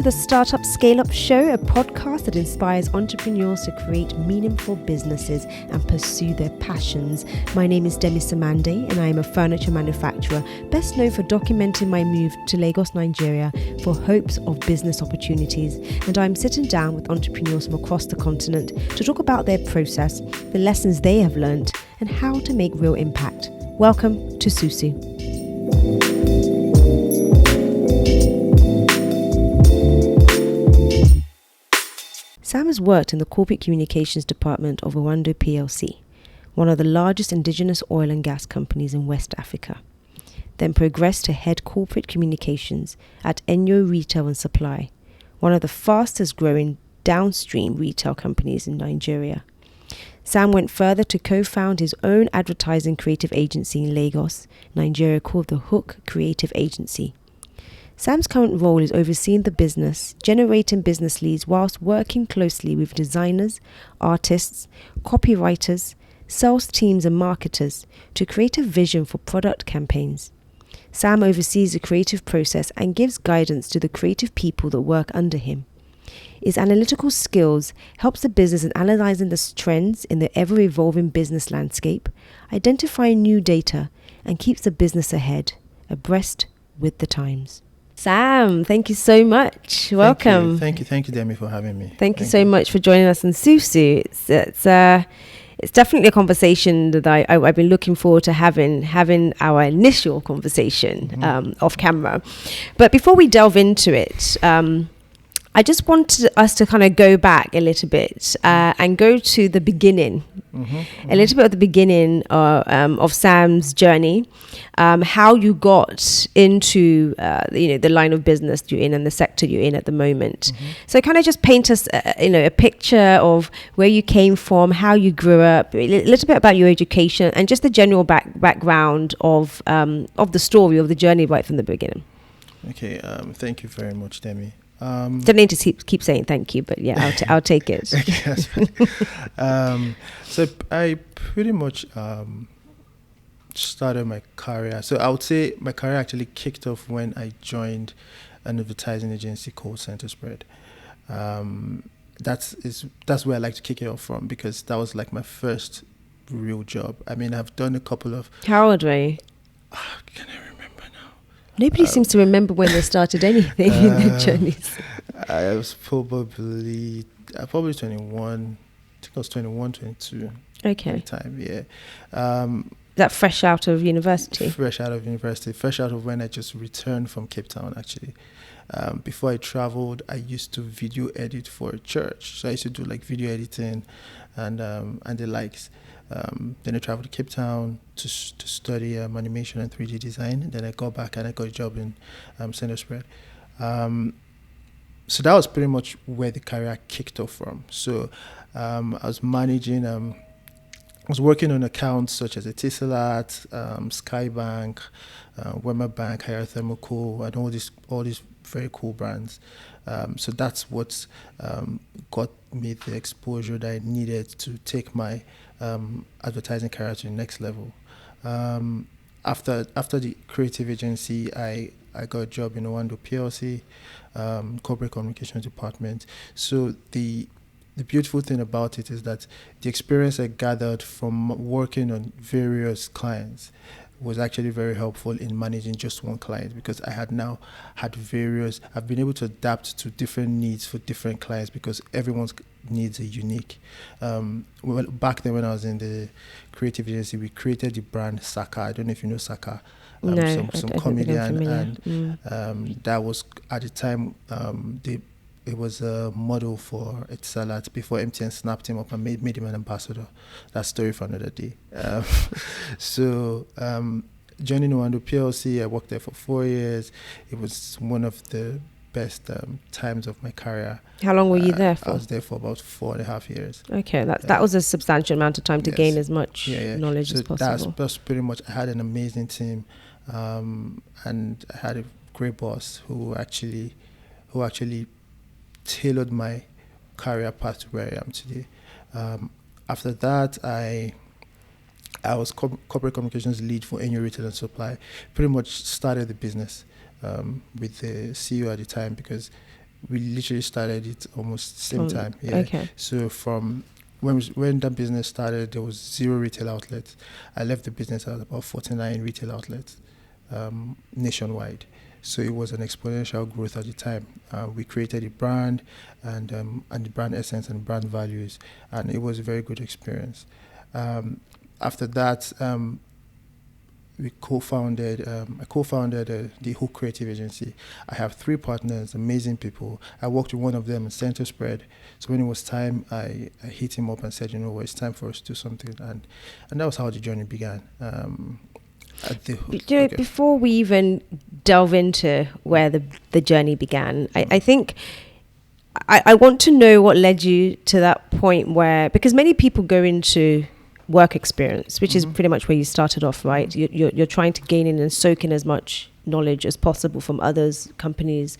the Startup Scale Up Show, a podcast that inspires entrepreneurs to create meaningful businesses and pursue their passions. My name is Demi Samande and I am a furniture manufacturer, best known for documenting my move to Lagos, Nigeria for hopes of business opportunities. And I'm sitting down with entrepreneurs from across the continent to talk about their process, the lessons they have learned, and how to make real impact. Welcome to Susu. Sam has worked in the corporate communications department of Oando Plc, one of the largest indigenous oil and gas companies in West Africa, then progressed to head corporate communications at ENYO Retail and Supply, one of the fastest growing downstream retail companies in Nigeria. Sam went further to co-found his own advertising creative agency in Lagos, Nigeria, called the Hook Creative Agency. Sam's current role is overseeing the business, generating business leads whilst working closely with designers, artists, copywriters, sales teams and marketers to create a vision for product campaigns. Sam oversees the creative process and gives guidance to the creative people that work under him. His analytical skills helps the business in analysing the trends in the ever-evolving business landscape, identifying new data, and keeps the business ahead, abreast with the times. Sam, thank you so much. Welcome. Thank you, Demi, for having me. Thank you so much for joining us on Susu. It's definitely a conversation that I've been looking forward to having our initial conversation off camera. But before we delve into it, I just wanted us to kind of go back a little bit and go to the beginning, a little bit of the beginning of Sam's journey, how you got into the line of business you're in and the sector you're in at the moment. So kind of just paint us a picture of where you came from, how you grew up, a little bit about your education, and just the general background of the story of the journey right from the beginning. Okay, thank you very much, Demi. Don't need to keep saying thank you, but yeah, I'll take it. So I pretty much started my career. So I would say my career actually kicked off when I joined an advertising agency called Center Spread. That's where I like to kick it off from, because that was like my first real job. I mean, I've done a couple of. How old were you? Can I remember now? Nobody seems to remember when they started anything in their journeys. I was probably 21. I think I was 21, 22. Okay. At the time, yeah. That fresh out of university? Fresh out of when I just returned from Cape Town, actually. Before I traveled, I used to video edit for a church. So I used to do like video editing and the likes. Then I traveled to Cape Town to study animation and 3D design. Then I got back and I got a job in Center Spread. So that was pretty much where the career kicked off from. So I was managing, I was working on accounts such as Etisalat, Skybank, Wema Bank, Higher Thermocool, and all these very cool brands. So that's what got me the exposure that I needed to take my advertising career to the next level. After the creative agency, I got a job in Oando Plc, corporate communications department. So the beautiful thing about it is that the experience I gathered from working on various clients was actually very helpful in managing just one client, because I had now had I've been able to adapt to different needs for different clients, because everyone's needs are unique. Back then when I was in the creative agency, we created the brand Saka. I don't know if you know Saka. Some comedian, and that was at the time it was a model for Etisalat before MTN snapped him up and made him an ambassador. That story for another day. Joining Oando Plc, I worked there for 4 years. It was one of the best times of my career. How long were you there for? I was there for about 4.5 years. Okay, that was a substantial amount of time to gain as much knowledge as possible. That's pretty much. I had an amazing team, and I had a great boss who actually tailored my career path to where I am today. After that, I was corporate communications lead for ENYO Retail and Supply. Pretty much started the business with the CEO at the time, because We literally started it almost same time. Yeah. Okay. So from when that business started, there was 0 retail outlets. I left the business at about 49 retail outlets nationwide. So it was an exponential growth at the time. We created a brand and the brand essence and brand values, and it was a very good experience. After that, I co-founded the Hook Creative Agency. I have 3 partners, amazing people. I worked with one of them in Center Spread. So when it was time, I hit him up and said, you know what, it's time for us to do something. And that was how the journey began. At the Hook. Okay. Before we even delve into where the journey began, I think I want to know what led you to that point where, because many people go into work experience, which is pretty much where you started off, right? You're trying to gain in and soak in as much knowledge as possible from others, companies,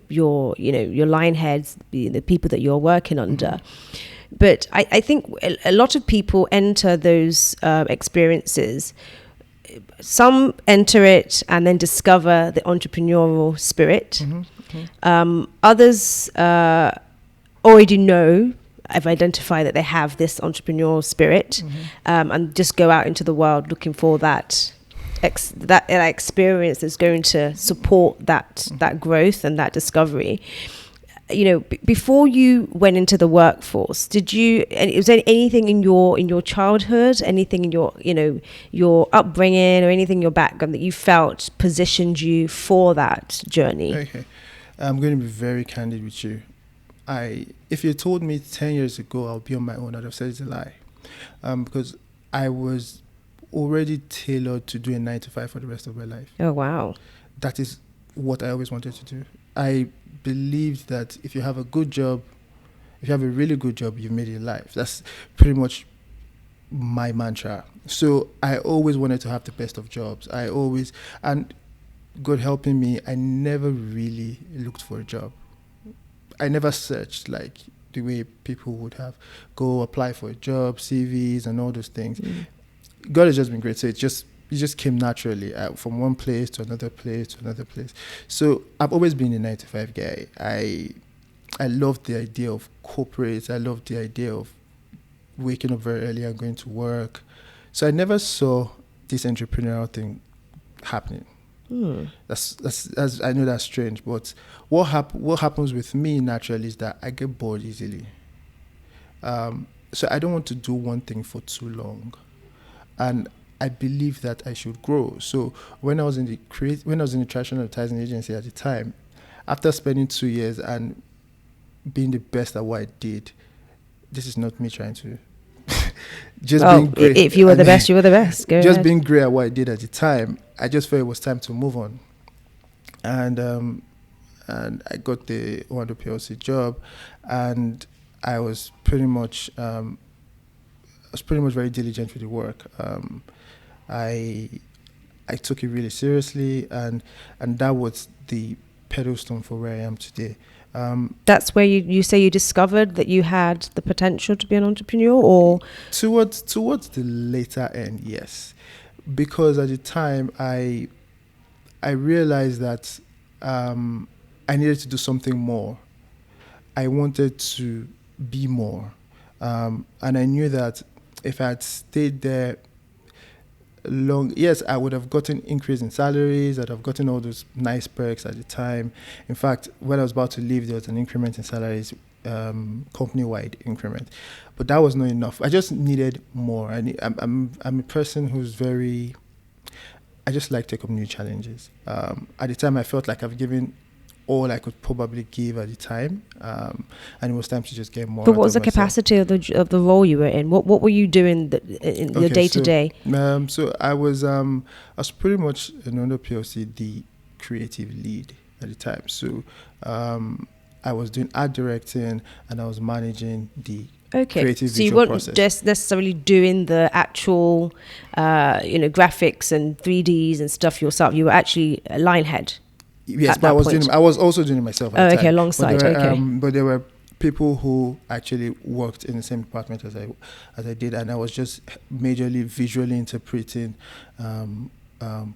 your line heads, the people that you're working under. But I think a lot of people enter those experiences. Some enter it and then discover the entrepreneurial spirit. Others already know, I've identified that they have this entrepreneurial spirit, and just go out into the world looking for that experience that's going to support that growth and that discovery. Before you went into the workforce, was there anything in your childhood, anything in your upbringing, or anything in your background that you felt positioned you for that journey? Okay, I'm going to be very candid with you. If you told me 10 years ago I'll be on my own, I'd have said it's a lie, because I was already tailored to do a 9 to 5 for the rest of my life. Oh wow! That is what I always wanted to do. I believed that if you have a good job, if you have a really good job, you've made it in life. That's pretty much my mantra. So I always wanted to have the best of jobs. And God helping me, I never really looked for a job. I never searched like the way people would have. Go apply for a job, CVs and all those things. God has just been great. So it just came naturally from one place to another place to another place. So I've always been a 9 to 5 guy. I love the idea of corporate. I love the idea of waking up very early and going to work. So I never saw this entrepreneurial thing happening. That's I know that's strange, but what happens with me naturally is that I get bored easily. So I don't want to do one thing for too long, and I believe that I should grow. So when I was in the traditional advertising agency at the time, after spending 2 years and being the best at what I did, this is not me trying to being great. If you were the best, you were the best. Go just ahead. Being great at what I did at the time, I just felt it was time to move on. And I got the Oando Plc job, and I was pretty much very diligent with the work. I took it really seriously, and that was the pedal stone for where I am today. That's where you say you discovered that you had the potential to be an entrepreneur, or towards the later end, yes, because at the time I realized that I needed to do something more. I wanted to be more, and I knew that if I had stayed there long, yes, I would have gotten increase in salaries. I'd have gotten all those nice perks at the time. In fact, when I was about to leave, there was an increment in salaries, company-wide increment, but that was not enough. I just needed more. I'm a person who's I just like to take up new challenges. At the time, I felt like I've given all I could probably give at the time, and it was time to just get more. But what was the capacity of the role you were in? What were you doing in your day to day? So I was pretty much in Oando Plc the creative lead at the time. So I was doing art directing, and I was managing the creative so you visual weren't process. just necessarily doing the actual graphics and 3Ds and stuff yourself. You were actually a line head. Yes, but I was also doing it myself at the time. Alongside. But there were people who actually worked in the same department as I did, and I was just majorly visually interpreting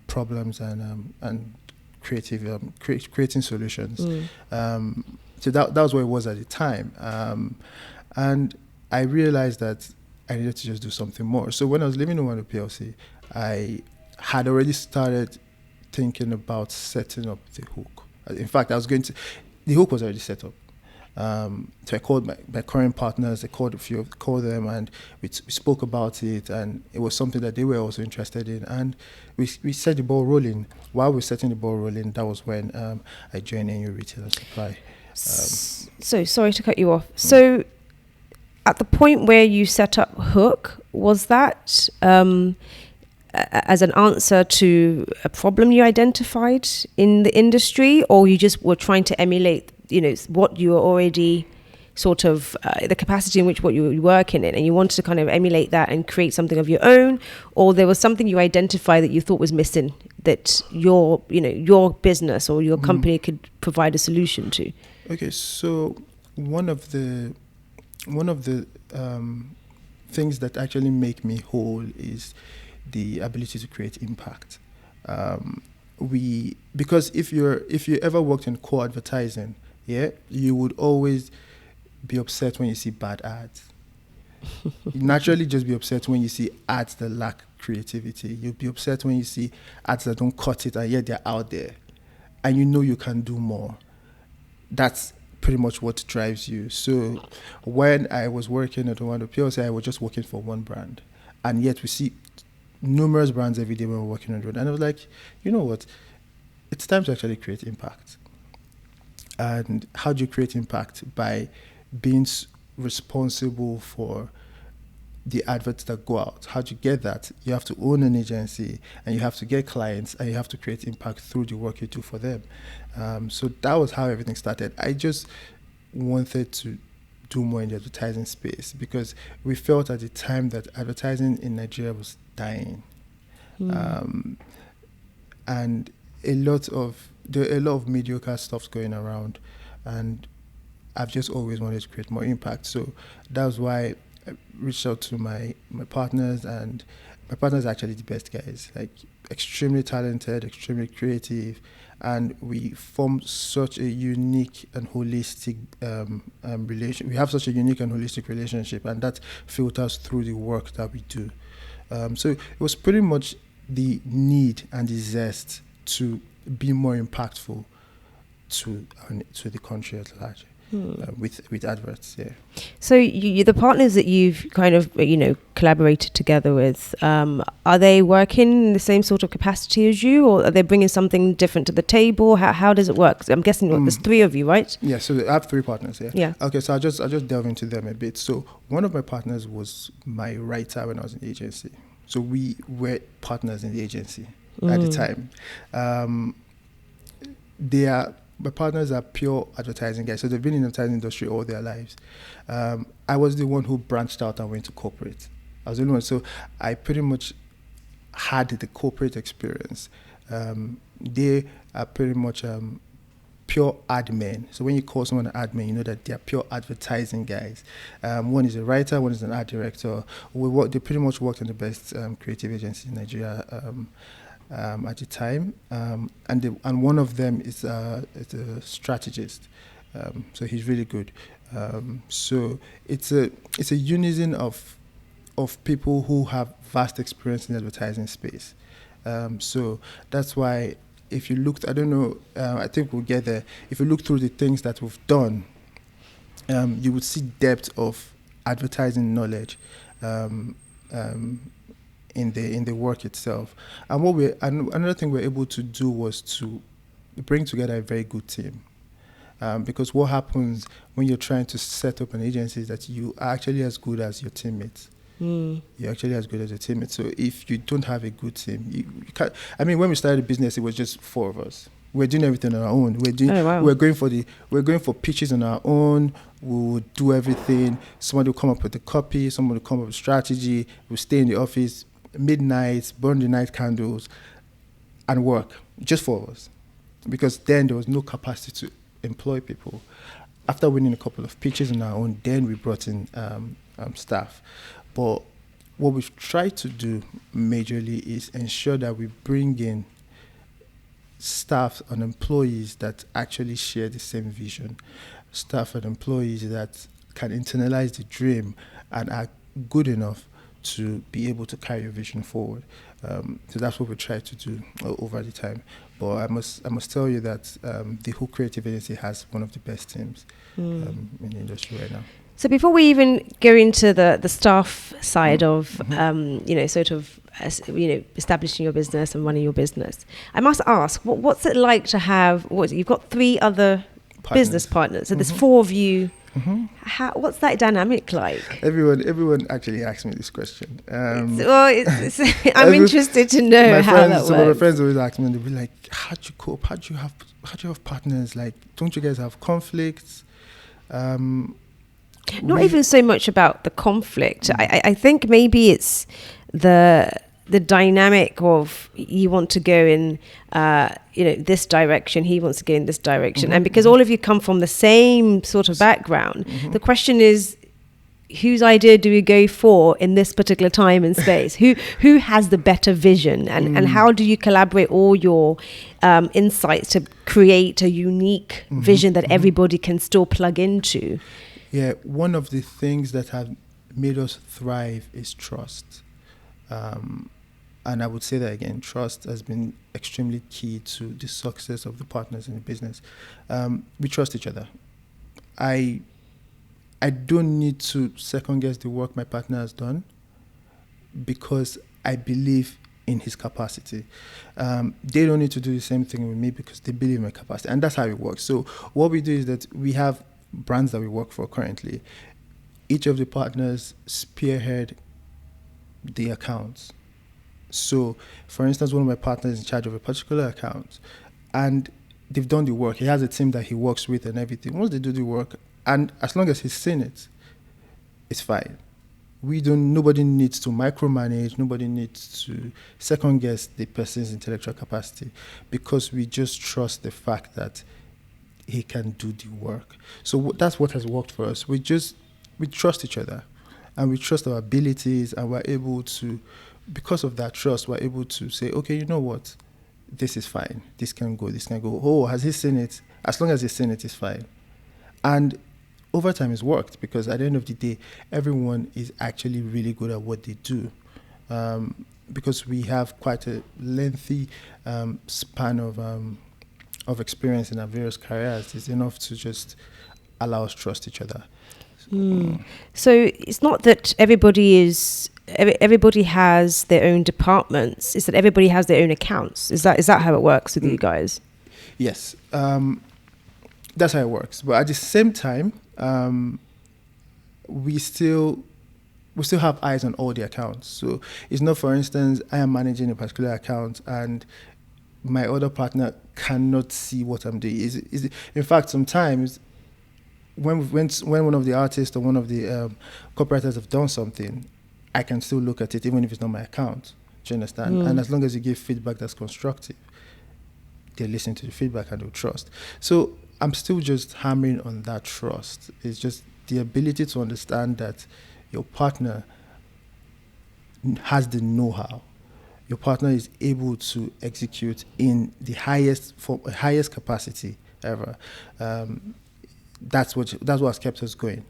problems and creating solutions. So that was what it was at the time. And I realized that I needed to just do something more. So when I was living in Oando Plc, I had already started thinking about setting up the hook. In fact, the hook was already set up. So I called my current partners, I called them, and we spoke about it, and it was something that they were also interested in, and we set the ball rolling. While we were setting the ball rolling, that was when I joined ENYO Retail and Supply. So sorry to cut you off. So at the point where you set up Hook, was that as an answer to a problem you identified in the industry, or you just were trying to emulate, what you were already sort of the capacity in which what you were working in, and you wanted to kind of emulate that and create something of your own, or there was something you identified that you thought was missing that your business or your company could provide a solution to? Okay, so one of the things that actually make me whole is the ability to create impact. Because if you ever worked in core advertising, you would always be upset when you see bad ads. You naturally just be upset when you see ads that lack creativity. You'll be upset when you see ads that don't cut it, and yet they're out there, and you can do more. That's pretty much what drives you. So when I was working at Oando Plc, I was just working for one brand, and yet we see numerous brands every day when we're working on it. And I was like, you know what? It's time to actually create impact. And how do you create impact? By being responsible for the adverts that go out. How do you get that? You have to own an agency, and you have to get clients, and you have to create impact through the work you do for them. So that was how everything started. I just wanted to do more in the advertising space because we felt at the time that advertising in Nigeria was dying. And there are a lot of mediocre stuff going around, and I've just always wanted to create more impact. So that was why I reached out to my partners, and my partners are actually the best guys, like extremely talented, extremely creative, and we formed such a unique and holistic relation. We have such a unique and holistic relationship, and that filters through the work that we do. So it was pretty much the need and the zest to be more impactful to the country at large. With adverts, yeah. So you the partners that you've kind of collaborated together with, are they working in the same sort of capacity as you, or are they bringing something different to the table? How does it work? I'm guessing there's three of you, right? Yeah, so I have three partners. Yeah. Okay, so I'll just delve into them a bit. So one of my partners was my writer when I was in the agency. So we were partners in the agency at the time. My partners are pure advertising guys, so they've been in the advertising industry all their lives. I was the one who branched out and went to corporate. I was the only one, so I pretty much had the corporate experience. They are pretty much pure admin. So when you call someone an admin, you know that they're pure advertising guys. One is a writer, one is an art director. They pretty much worked in the best creative agency in Nigeria at the time, and one of them is a strategist, so he's really good. So it's a unison of people who have vast experience in the advertising space. So that's why if you looked, I don't know, I think we'll get there. If you look through the things that we've done, you would see depth of advertising knowledge. In the work itself, and another thing we're able to do was to bring together a very good team, because what happens when you're trying to set up an agency is that you are actually as good as your teammates. You're actually as good as your teammates. So if you don't have a good team, you can't. I mean, when we started the business, it was just four of us. We're doing everything on our own. We're going for pitches on our own. We'll do everything. Somebody will come up with the copy. Somebody will come up with strategy. We'll stay in the office midnight, burn the night candles, and work, just for us. Because then there was no capacity to employ people. After winning a couple of pitches on our own, then we brought in staff. But what we've tried to do majorly is ensure that we bring in staff and employees that actually share the same vision, staff and employees that can internalize the dream and are good enough to be able to carry your vision forward. So that's what we try to do over the time. But I must tell you that the Who Creative Agency has one of the best teams in the industry right now. So before we even go into the staff side of, establishing your business and running your business, I must ask, what's it like to have, you've got 3 other business partners, so there's 4 of you. What's that dynamic like? Everyone actually asks me this question. I'm interested to know how that works. Some of my friends always ask me, and they'll be like, "How do you cope? How do you have partners? Like, don't you guys have conflicts?" Not even so much about the conflict. I think maybe it's the dynamic of you want to go in this direction, he wants to go in this direction, and because all of you come from the same sort of background, the question is, whose idea do we go for in this particular time and space? Who has the better vision, and how do you collaborate all your insights to create a unique vision that everybody can still plug into? Yeah, one of the things that have made us thrive is trust. And I would say that again, trust has been extremely key to the success of the partners in the business. We trust each other. I don't need to second guess the work my partner has done because I believe in his capacity. They don't need to do the same thing with me because they believe in my capacity. And that's how it works. So what we do is that we have brands that we work for currently. Each of the partners spearhead the accounts. So, for instance, one of my partners is in charge of a particular account, and they've done the work. He has a team that he works with and everything. Once they do the work, and as long as he's seen it, it's fine. Nobody needs to micromanage. Nobody needs to second guess the person's intellectual capacity because we just trust the fact that he can do the work. So that's what has worked for us. We trust each other, and we trust our abilities, and we're able to, because of that trust, we're able to say, okay, you know what? This is fine. This can go. Oh, has he seen it? As long as he's seen it, it's fine. And over time, it's worked because at the end of the day, everyone is actually really good at what they do. Because we have quite a lengthy span of experience in our various careers, it's enough to just allow us to trust each other. So it's not that everybody has their own departments. It's that everybody has their own accounts. Is that how it works with you guys? Yes, that's how it works. But at the same time, we still have eyes on all the accounts. So it's not, for instance, I am managing a particular account and my other partner cannot see what I'm doing. In fact, sometimes when one of the artists or one of the copywriters have done something, I can still look at it even if it's not my account. Do you understand? And as long as you give feedback that's constructive, they listen to the feedback and they'll trust. So I'm still just hammering on that trust. It's just the ability to understand that your partner has the know-how. Your partner is able to execute in the highest capacity ever. That's what has kept us going.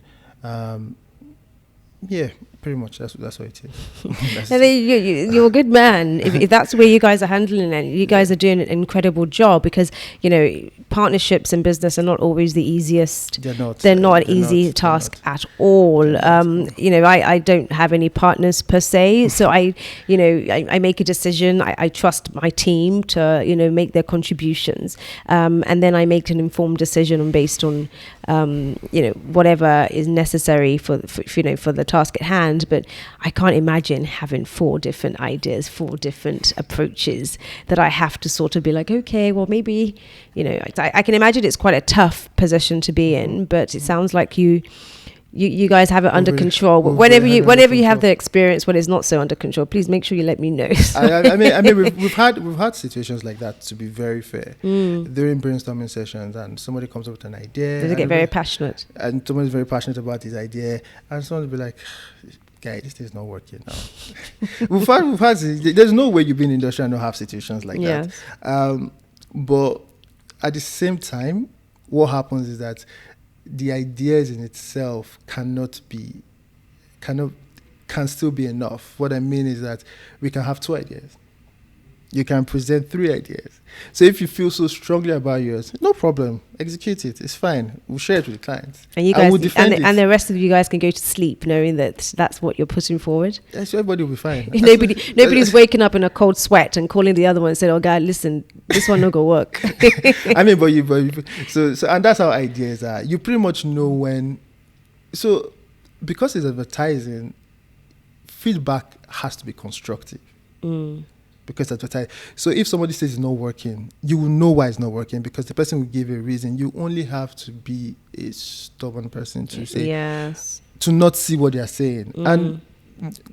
Yeah, pretty much. That's what it is. You're a good man. If that's where you guys are handling it, you guys are doing an incredible job because partnerships in business are not always the easiest. They're not an easy task at all. I don't have any partners per se, so I make a decision. I trust my team to make their contributions, and then I make an informed decision based on whatever is necessary for the task at hand. But I can't imagine having 4 different ideas, 4 different approaches that I have to sort of be like, okay, well maybe I can imagine it's quite a tough position to be in, but it sounds like you guys have it under control. Whenever you have the experience when it's not so under control, please make sure you let me know. I mean, we've had situations like that, to be very fair, during brainstorming sessions, and somebody comes up with an idea. They get very passionate, and someone's very passionate about his idea, and someone will be like, "Guy, this is not working now." we've had. There's no way you've been in the industry and not have situations like that. But at the same time, what happens is that the ideas in itself can still be enough. What I mean is that we can have 2 ideas. You can present 3 ideas. So if you feel so strongly about yours, no problem. Execute it. It's fine. We'll share it with the clients. And you guys, will defend it. and the rest of you guys can go to sleep knowing that that's what you're putting forward. Yes, everybody will be fine. Nobody's waking up in a cold sweat and calling the other one and saying, "Oh, God, listen, this one not gonna work." I mean, but so and that's how ideas are. You pretty much know when. So because it's advertising, feedback has to be constructive. Because advertising. So if somebody says it's not working, you will know why it's not working because the person will give a reason. You only have to be a stubborn person to say, yes, to not see what they are saying. And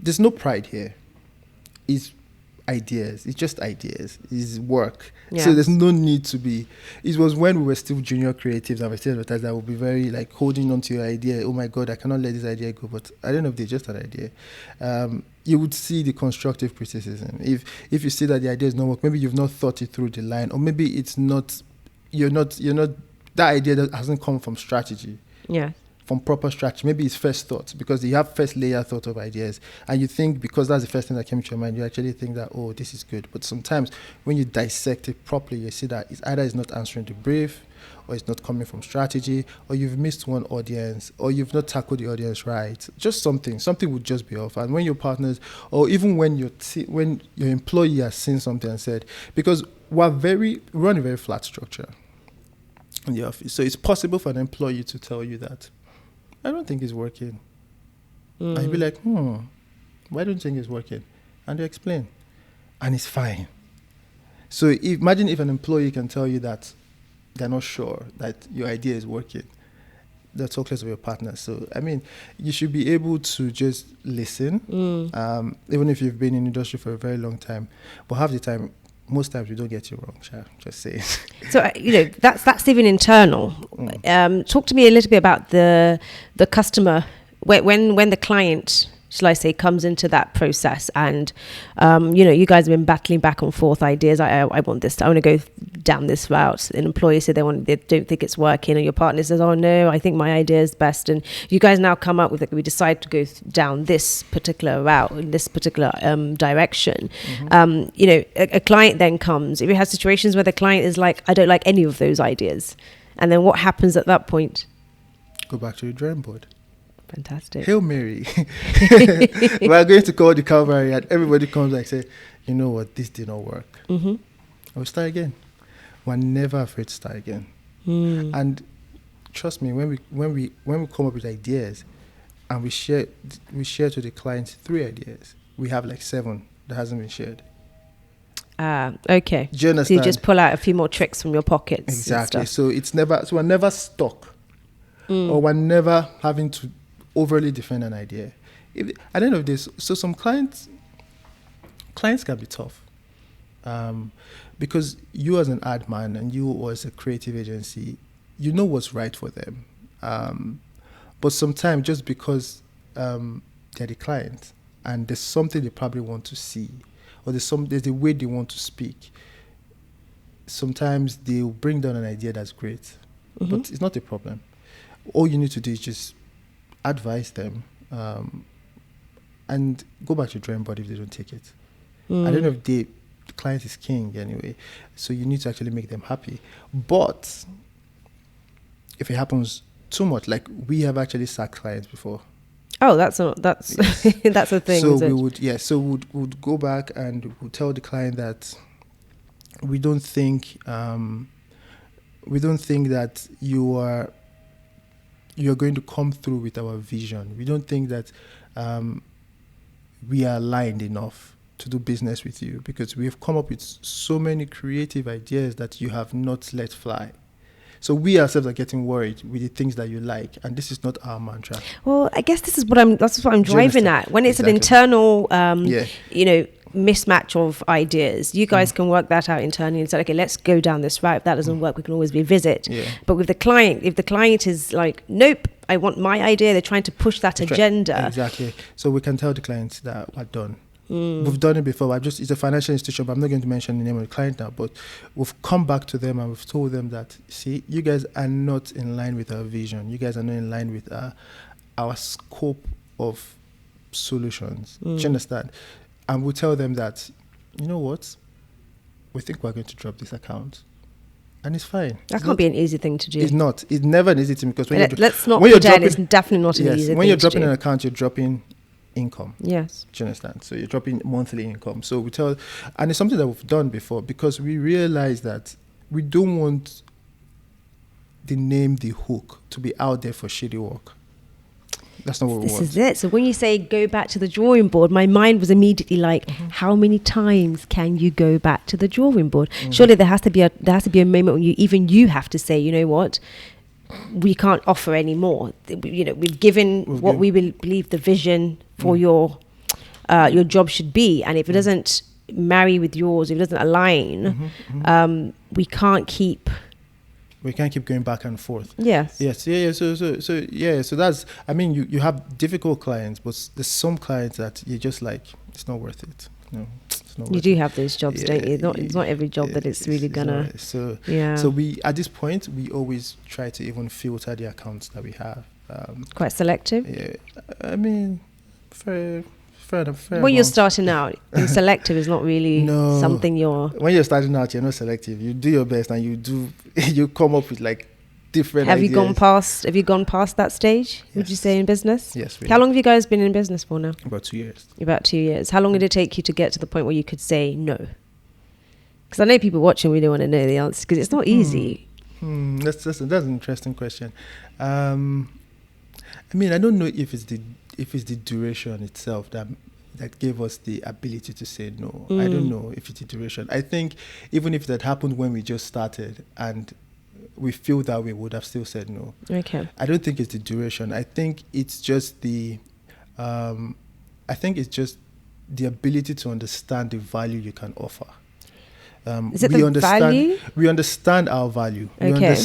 there's no pride here. It's ideas. It's just ideas. It's work. Yes. So there's no need to be. It was when we were still junior creatives and we still advertisers that would be very like holding on to your idea. Oh my God, I cannot let this idea go. But I don't know if they're just an idea. You would see the constructive criticism. If you see that the idea is not work, maybe you've not thought it through the line, or maybe it's not. You're not. That idea that hasn't come from strategy. Yeah. From proper strategy. Maybe it's first thought because you have first layer thought of ideas and you think because that's the first thing that came to your mind, you actually think that, oh, this is good. But sometimes when you dissect it properly, you see that it's not answering the brief, or it's not coming from strategy, or you've missed one audience, or you've not tackled the audience right. Just something would just be off. And when your partners, or even when when your employee has seen something and said, because we run a very flat structure in the office. So it's possible for an employee to tell you that, I don't think it's working. And you'll be like, why don't you think it's working? And they explain. And it's fine. So imagine if an employee can tell you that they're not sure that your idea is working. They're talk less of your partner. So, I mean, you should be able to just listen, even if you've been in the industry for a very long time. But half the time, most times we don't get you wrong, just say it. So, that's even internal. Talk to me a little bit about the customer, when the client, shall I say, comes into that process and, you guys have been battling back and forth ideas. I want this, I want to go down this route. An employee said they don't think it's working, and your partner says, oh no, I think my idea is best. And you guys now come up with we decide to go down this particular route, in this particular direction. A client then comes. If you have situations where the client is like, I don't like any of those ideas, and then what happens at that point? Go back to your drawing board. Fantastic. Hail Mary. We're going to call the Calvary, and everybody comes and say, you know what, this did not work. We'll start again. We're never afraid to start again. And trust me, when we come up with ideas and we share to the clients 3 ideas, we have like 7 that hasn't been shared. Okay. Do you understand? So you just pull out a few more tricks from your pockets. Exactly. So we're never stuck, or we're never having to overly defend an idea. At the end of this, so some clients can be tough, because you as an ad man and you as a creative agency, you know what's right for them. But sometimes just because they're the client and there's something they probably want to see, or there's a way they want to speak, sometimes they'll bring down an idea that's great, but it's not a problem. All you need to do is just advise them, and go back to drawing board if they don't take it. I don't know if the client is king anyway, so you need to actually make them happy. But if it happens too much, like we have actually sacked clients before. Oh, that's that's a thing. So we would go back and we'll tell the client that we don't think that you're going to come through with our vision. We don't think that we are aligned enough to do business with you, because we have come up with so many creative ideas that you have not let fly. So we ourselves are getting worried with the things that you like, and this is not our mantra. Well, I guess that's what I'm driving at. When it's an internal, mismatch of ideas, you guys can work that out internally and say, okay, let's go down this route. If that doesn't work, we can always revisit. Yeah. But with the client, if the client is like, nope, I want my idea, they're trying to push that agenda. Exactly. So we can tell the clients that we're done. We've done it before. It's a financial institution, but I'm not going to mention the name of the client now. But we've come back to them and we've told them that, see, you guys are not in line with our vision. You guys are not in line with our scope of solutions. Do you understand? And we'll tell them that, you know what? We think we're going to drop this account. And it's fine. That can't be an easy thing to do. It's not. It's never an easy thing, because let's not pretend it's definitely not an easy thing to do. When you're dropping an account, you're dropping income. Yes. Do you understand? So you're dropping monthly income. So we tell, and it's something that we've done before, because we realize that we don't want the name, the hook, to be out there for shitty work. That's not what we want. This is it. So when you say go back to the drawing board, my mind was immediately like, how many times can you go back to the drawing board? Surely there has to be a moment when you have to say, you know what, we can't offer any more. You know, we've given what we believe the vision for your job should be, and if it doesn't marry with yours, if it doesn't align, we can't keep. We can't keep going back and forth. Yes. Yes. Yeah. So that's. I mean, you have difficult clients, but there's some clients that you're just like, it's not worth it. No, it's not. You do have those jobs, don't you? It's not every job that it's really gonna. Right. So we, at this point, we always try to even filter the accounts that we have. Quite selective. Yeah. I mean, fair enough. When you're starting out, being selective is not really something you're. When you're starting out, you're not selective. You do your best, and you come up with like different ideas. Have you gone past that stage? Yes. Would you say in business? Yes. How long have you guys been in business for now? About 2 years. About 2 years. How long did it take you to get to the point where you could say no? Because I know people watching really want to know the answer, because it's not easy. That's an interesting question. I mean, I don't know if it's the duration itself that gave us the ability to say no. I don't know if it's the duration. I think even if that happened when we just started and we feel that we would have still said no. Okay. I don't think it's the duration. I think it's just the ability to understand the value you can offer. Is it the value? We understand our value. Okay.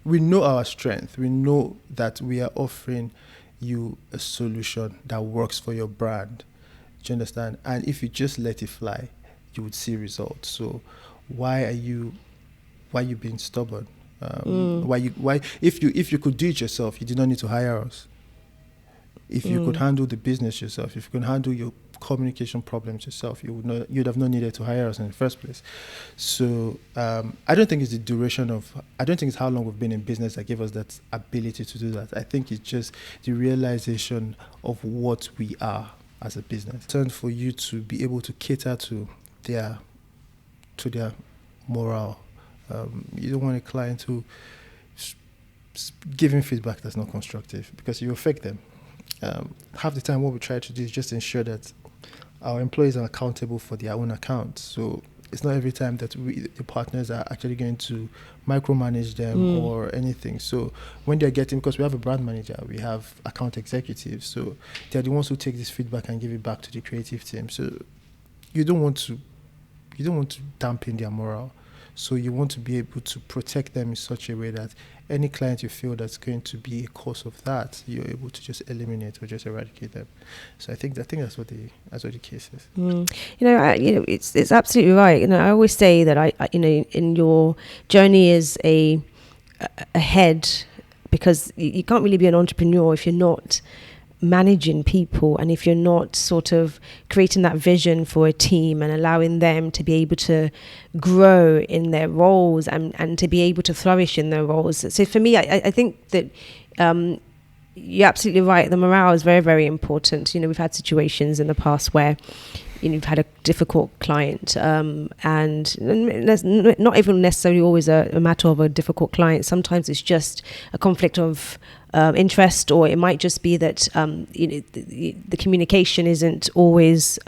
We know our strength. We know that we are offering you a solution that works for your brand. Do you understand? And if you just let it fly, you would see results. So why are you being stubborn? Why if you could do it yourself, you did not need to hire us. If you could handle the business yourself, if you could handle your communication problems yourself, you'd have not needed to hire us in the first place. So I don't think it's the duration I don't think it's how long we've been in business that gave us that ability to do that. I think it's just the realization of what we are as a business. It's for you to be able to cater to their morale. You don't want a client who giving feedback that's not constructive, because you affect them. Half the time what we try to do is just ensure that our employees are accountable for their own accounts. So it's not every time that the partners are actually going to micromanage them or anything. So when they're because we have a brand manager, we have account executives, so they're the ones who take this feedback and give it back to the creative team. So you don't want to dampen their morale. So you want to be able to protect them in such a way that any client you feel that's going to be a cause of that, you're able to just eliminate or just eradicate them. So I think that's what the case is. It's absolutely right. I always say that in your journey is a head, because you can't really be an entrepreneur if you're not managing people, and if you're not sort of creating that vision for a team and allowing them to be able to grow in their roles and to be able to flourish in their roles. So for me, I think that you're absolutely right. The morale is very, very important. We've had situations in the past where you've had a difficult client, and there's not even necessarily always a matter of a difficult client. Sometimes it's just a conflict of interest, or it might just be that the communication isn't always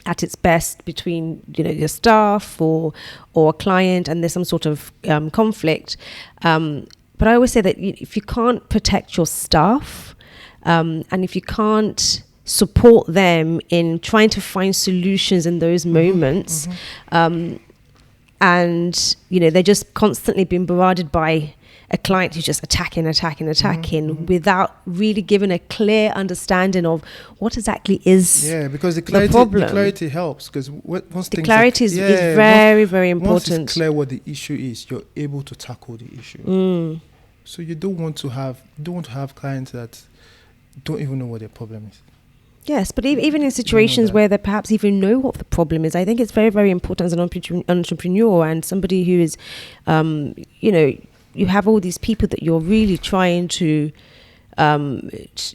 at its best between your staff or a client, and there's some sort of conflict. But I always say that if you can't protect your staff, and if you can't support them in trying to find solutions in those moments, and they're just constantly being bombarded by a client who's just attacking without really giving a clear understanding of what exactly is because the problem. The clarity helps, because once the clarity is very, very important. Once it's clear what the issue is, you're able to tackle the issue. So you don't want to have clients that don't even know what their problem is. Yes, but even in situations where they perhaps even know what the problem is, I think it's very, very important as an entrepreneur and somebody who is, you have all these people that you're really trying to,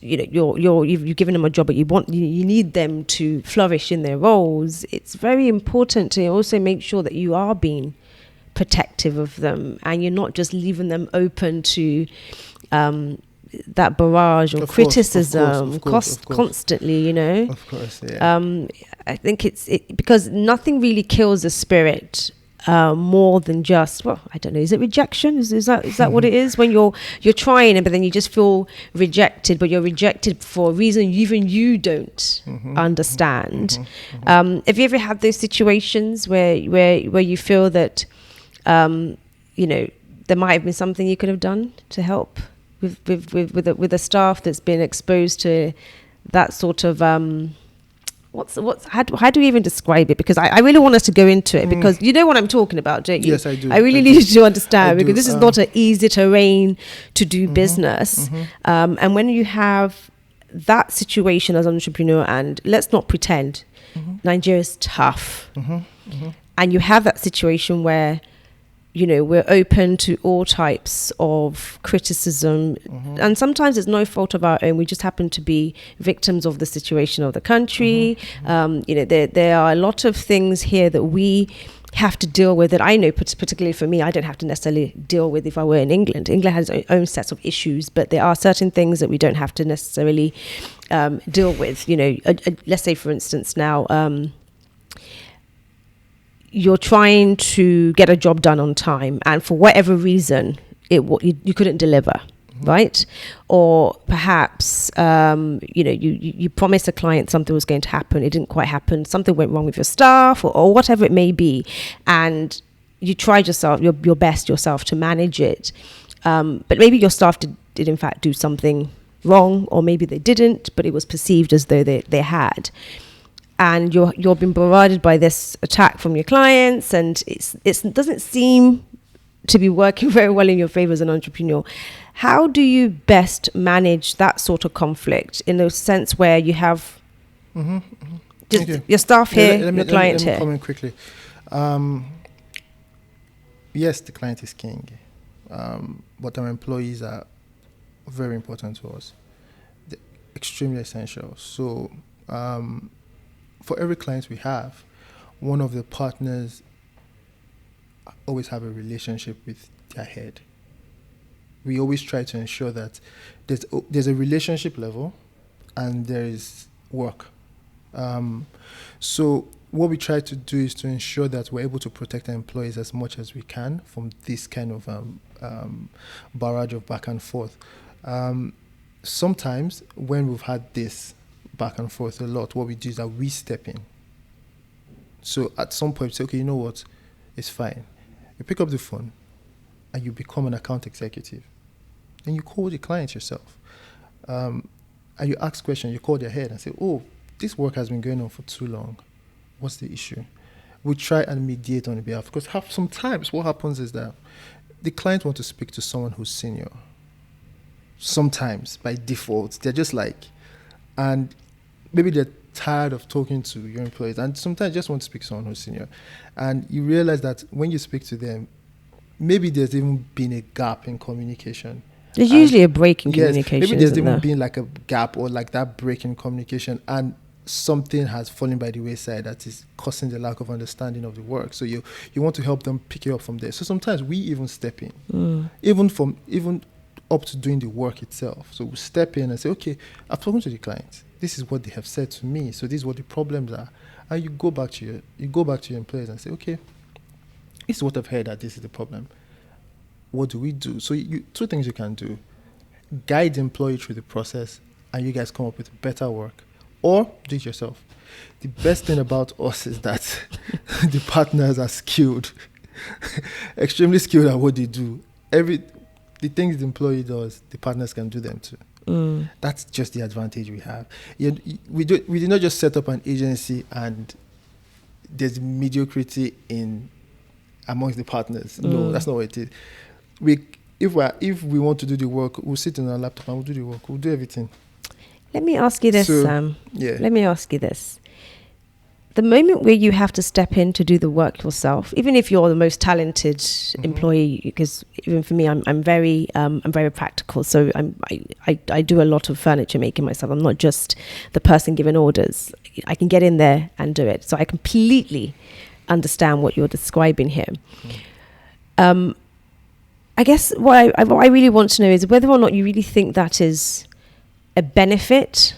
you've given them a job, but you need them to flourish in their roles. It's very important to also make sure that you are being protective of them and you're not just leaving them open to that barrage or criticism constantly, Of course, yeah. I think it's because nothing really kills the spirit more than just, well, I don't know, is it rejection? Is that what it is? When you're trying it, but then you just feel rejected, but you're rejected for a reason even you don't understand. Have you ever had those situations where you feel that, there might have been something you could have done to help with a staff that's been exposed to that sort of how do we even describe it? Because I really want us to go into it, because you know what I'm talking about, don't you? Yes, I do. I really need you to understand, because this is not an easy terrain to do business. And when you have that situation as an entrepreneur, and let's not pretend Nigeria's tough, and you have that situation where we're open to all types of criticism, and sometimes it's no fault of our own. We just happen to be victims of the situation of the country. There are a lot of things here that we have to deal with, that I know, particularly for me, I don't have to necessarily deal with if I were in England. England has its own sets of issues, but there are certain things that we don't have to necessarily deal with. Let's say, for instance, now, you're trying to get a job done on time, and for whatever reason, you couldn't deliver, right? Or perhaps, you promised a client something was going to happen, it didn't quite happen, something went wrong with your staff, or whatever it may be, and you tried your best yourself to manage it, but maybe your staff did in fact do something wrong, or maybe they didn't, but it was perceived as though they had. And you're being bombarded by this attack from your clients, and it doesn't seem to be working very well in your favor as an entrepreneur. How do you best manage that sort of conflict, in the sense where you have your staff here, your client here? Let me comment quickly. Yes, the client is king, but our employees are very important to us. They're extremely essential. So, for every client we have, one of the partners always have a relationship with their head. We always try to ensure that there's a relationship level and there is work. So what we try to do is to ensure that we're able to protect our employees as much as we can from this kind of barrage of back and forth. Sometimes when we've had this back and forth a lot, what we do is that we step in. So at some point, say, okay, you know what, it's fine. You pick up the phone and you become an account executive. Then you call the client yourself. And you ask questions, you call their head and say, oh, this work has been going on for too long. What's the issue? We try and mediate on the behalf, because sometimes what happens is that the client wants to speak to someone who's senior. Sometimes by default, they're just like, and maybe they're tired of talking to your employees, and sometimes just want to speak to someone who's senior. And you realize that when you speak to them, maybe there's even been a gap in communication. There's usually a break in communication. Maybe there's even been like a gap, or like that break in communication, and something has fallen by the wayside that is causing the lack of understanding of the work. So you want to help them pick it up from there. So sometimes we even step in, even up to doing the work itself. So we step in and say, okay, I've spoken to the client. This is what they have said to me. So this is what the problems are. And you go back to your employees and say, okay, this is what I've heard, that this is the problem. What do we do? So two things you can do: guide the employee through the process, and you guys come up with better work, or do it yourself. The best thing about us is that the partners are skilled, extremely skilled at what they do. The the things the employee does, the partners can do them too. That's just the advantage we have. We did not just set up an agency and there's mediocrity in amongst the partners. No, that's not what it is. If we want to do the work, we'll sit on our laptop and we'll do the work. We'll do everything. Let me ask you this, Sam. Yeah. Let me ask you this. The moment where you have to step in to do the work yourself, even if you're the most talented employee, because even for me, I'm very practical. So I do a lot of furniture making myself. I'm not just the person giving orders. I can get in there and do it. So I completely understand what you're describing here. I guess what I really want to know is whether or not you really think that is a benefit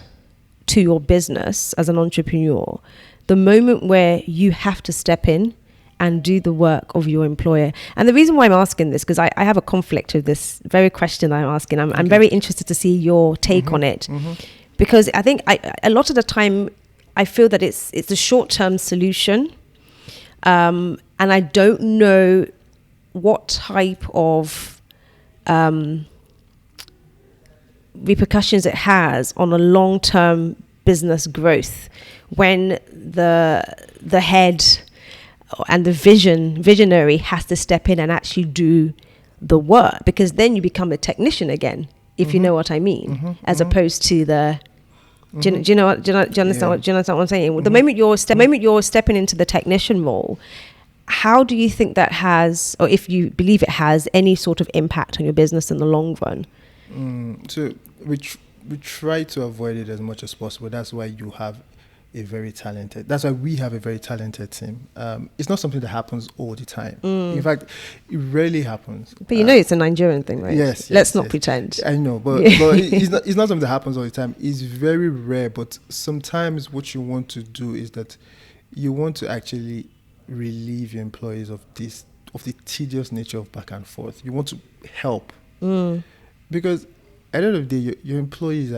to your business as an entrepreneur. The moment where you have to step in and do the work of your employer. And the reason why I'm asking this, because I have a conflict with this very question I'm asking. I'm very interested to see your take on it. Because I think a lot of the time, I feel that it's a short-term solution. And I don't know what type of repercussions it has on a long-term business growth when the head and the visionary has to step in and actually do the work, because then you become a technician again, if you know what I mean, as opposed to the do you understand what I'm saying? The moment you're stepping into the technician role, how do you think that has, or if you believe it has, any sort of impact on your business in the long run? So we try to avoid it as much as possible. That's why we have a very talented team. It's not something that happens all the time. In fact, it rarely happens. But it's a Nigerian thing, right? Yes. Let's not pretend. I know, but it's not something that happens all the time. It's very rare, but sometimes what you want to do is that you want to actually relieve your employees of the tedious nature of back and forth. You want to help. Because at the end of the day, your employees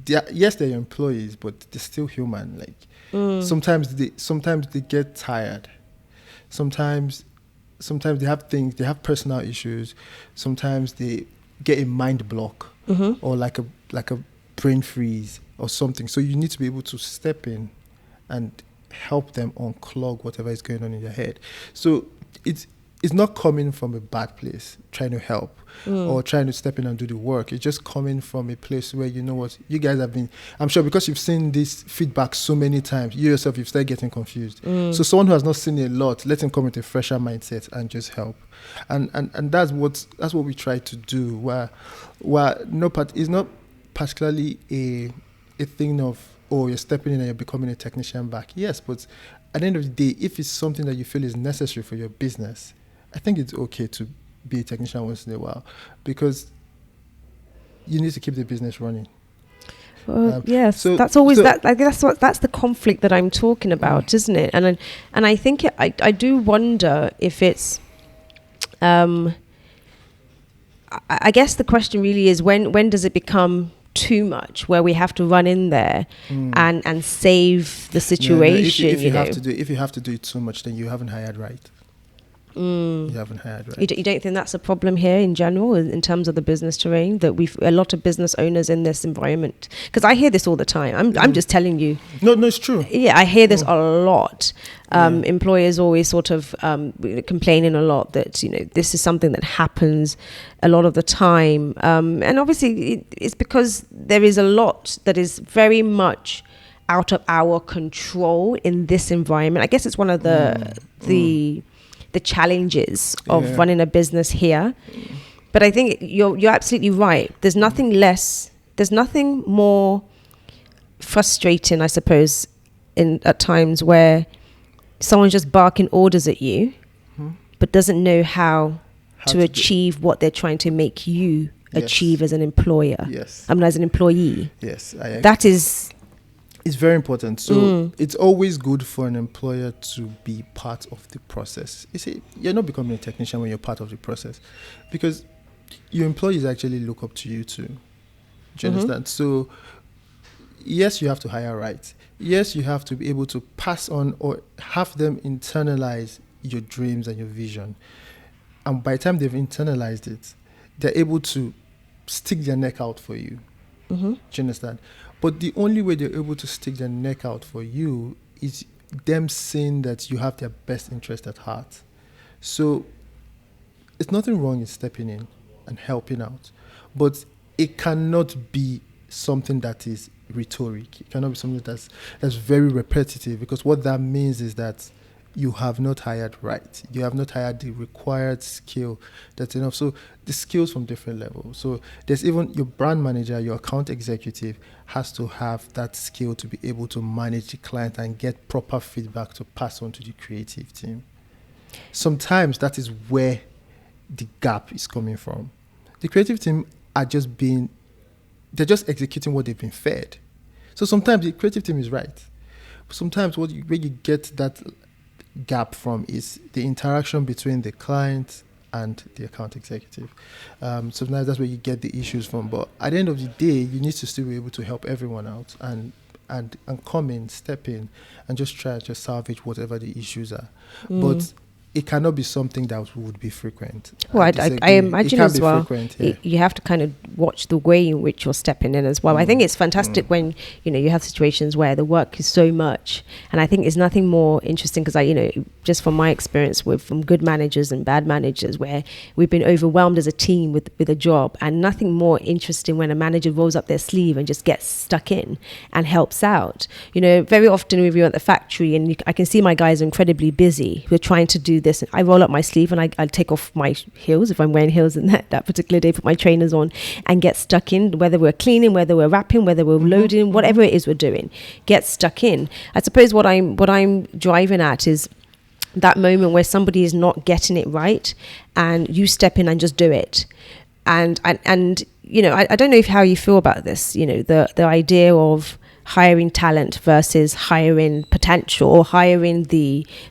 they're your employees, but they're still human. Like sometimes they get tired. Sometimes they have personal issues. Sometimes they get a mind block or like a brain freeze or something. So you need to be able to step in and help them unclog whatever is going on in their head. So it's not coming from a bad place, trying to help or trying to step in and do the work. It's just coming from a place where, you know what, you guys have been, I'm sure because you've seen this feedback so many times, you yourself, you've started getting confused. So someone who has not seen a lot, let him come with a fresher mindset and just help. And that's what we try to do, where it's not particularly a thing of, you're stepping in and you're becoming a technician back. Yes, but at the end of the day, if it's something that you feel is necessary for your business, I think it's okay to be a technician once in a while, because you need to keep the business running. Yes, so that's always that. I guess that's the conflict that I'm talking about, isn't it? And I think I do wonder if it's. I guess the question really is when does it become too much, where we have to run in there and save the situation? If you have to do it too much, then you haven't hired right. You haven't hired right. You don't think that's a problem here in general, in terms of the business terrain, that we've a lot of business owners in this environment? Because I hear this all the time. I'm just telling you. No, it's true. Yeah, I hear this a lot. Employers always sort of complaining a lot that this is something that happens a lot of the time, and obviously it's because there is a lot that is very much out of our control in this environment. I guess it's one of the challenges of running a business here. But I think you're absolutely right. There's nothing more frustrating, I suppose, at times where someone's just barking orders at you, but doesn't know how to achieve what they're trying to make you achieve as an employer. Yes. As an employee. Yes. I agree. That is... It's very important. So it's always good for an employer to be part of the process. You see, you're not becoming a technician when you're part of the process, because your employees actually look up to you too. Do you understand? So yes, you have to hire right. Yes, you have to be able to pass on or have them internalize your dreams and your vision. And by the time they've internalized it, they're able to stick their neck out for you. Mm-hmm. Do you understand? But the only way they're able to stick their neck out for you is them seeing that you have their best interest at heart. So it's nothing wrong in stepping in and helping out, but it cannot be something that is rhetoric. It cannot be something that's very repetitive, because what that means is that you have not hired right. You have not hired the required skill that's enough. So the skills from different levels. So there's even your brand manager, your account executive has to have that skill to be able to manage the client and get proper feedback to pass on to the creative team. Sometimes that is where the gap is coming from. The creative team they're just executing what they've been fed. So sometimes the creative team is right. Sometimes where you get that gap from is the interaction between the client and the account executive. Sometimes that's where you get the issues from. But at the end of the day, you need to still be able to help everyone out and come in, step in, and just try to salvage whatever the issues are. But it cannot be something that would be frequent. Well, I imagine as well, yeah. you have to kind of watch the way in which you're stepping in as well. I think it's fantastic when, you have situations where the work is so much. And I think it's nothing more interesting because just from my experience from good managers and bad managers, where we've been overwhelmed as a team with a job, and nothing more interesting when a manager rolls up their sleeve and just gets stuck in and helps out. Very often when we're at the factory and I can see my guys are incredibly busy. We're trying to do this. I roll up my sleeve and I take off my heels if I'm wearing heels in that particular day, put my trainers on and get stuck in, whether we're cleaning, whether we're wrapping, whether we're loading, whatever it is we're doing, get stuck in. I suppose what I'm driving at is that moment where somebody is not getting it right and you step in and just do it. And I don't know how you feel about this, the idea of hiring talent versus hiring potential, or hiring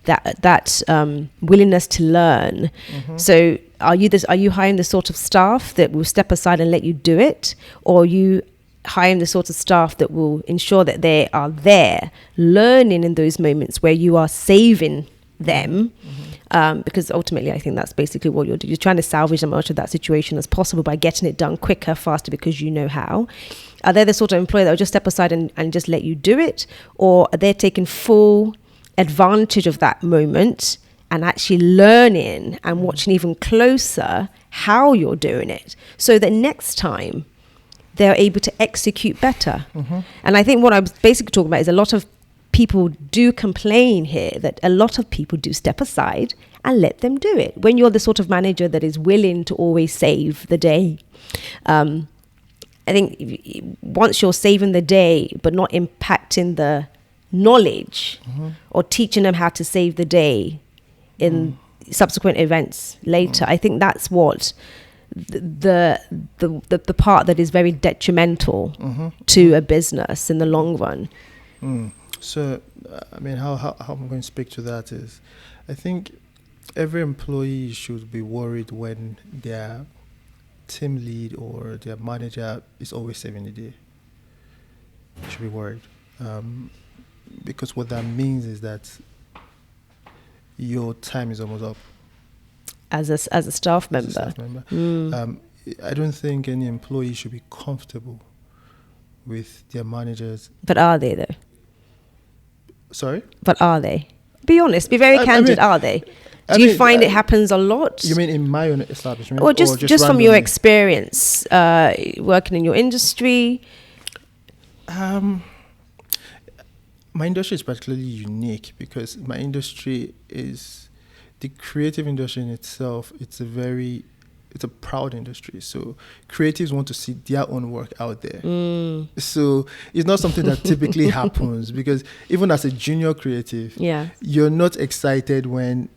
that willingness to learn. So are you hiring the sort of staff that will step aside and let you do it, or are you hiring the sort of staff that will ensure that they are there learning in those moments where you are saving them? Because ultimately I think that's basically what you're doing. You're trying to salvage as much of that situation as possible by getting it done quicker, faster, because you know how. Are they the sort of employer that will just step aside and just let you do it? Or are they taking full advantage of that moment and actually learning and watching even closer how you're doing it, so that next time they're able to execute better? And I think what I was basically talking about is a lot of people do complain here that a lot of people do step aside and let them do it. When you're the sort of manager that is willing to always save the day, I think once you're saving the day but not impacting the knowledge or teaching them how to save the day in subsequent events later, I think that's what the part that is very detrimental to a business in the long run. So, how I'm going to speak to that is, I think every employee should be worried when their team lead or their manager is always saving the day. You should be worried. Because what that means is that your time is almost up. As a staff member. I don't think any employee should be comfortable with their managers. But are they though? Sorry? But are they? Be honest, be very candid, are they? Do you find it happens a lot? You mean in my own establishment? Or just from your experience working in your industry? My industry is particularly unique because my industry is the creative industry in itself. It's a proud industry. So creatives want to see their own work out there. So it's not something that typically happens, because even as a junior creative, you're not excited when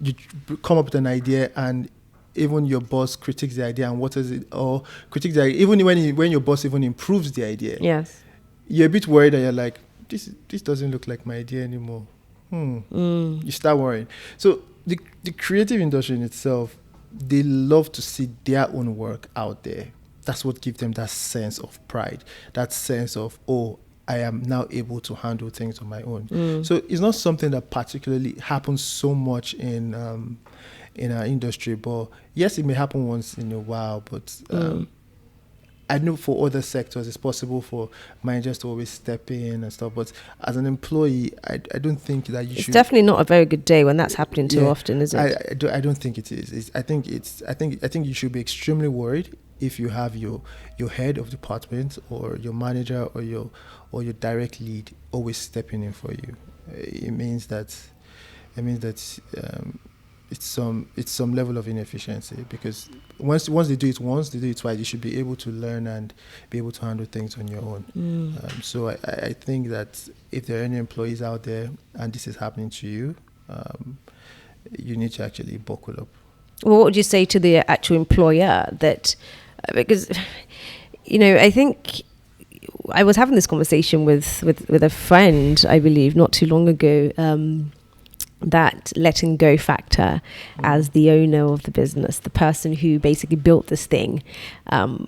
you come up with an idea and even your boss critiques the idea and what is it, or critiques the idea, even when your boss even improves the idea. Yes. You're a bit worried and you're like, this doesn't look like my idea anymore. You start worrying. So the creative industry in itself, they love to see their own work out there. That's what gives them that sense of pride, that sense of, oh, I am now able to handle things on my own. So it's not something that particularly happens so much in our industry, but yes, it may happen once in a while, but I know for other sectors it's possible for managers to always step in and stuff, but as an employee, I don't think that you should. It's definitely not a very good day when that's happening too often, is it? I don't think it is. I think you should be extremely worried if you have your head of department or your manager or your direct lead always stepping in for you. It means that it's some level of inefficiency, because once they do it once, they do it twice. You should be able to learn and be able to handle things on your own. So I think that if there are any employees out there and this is happening to you, you need to actually buckle up. Well, what would you say to the actual employer that, because, I think I was having this conversation with a friend, I believe, not too long ago, that letting go factor as the owner of the business, the person who basically built this thing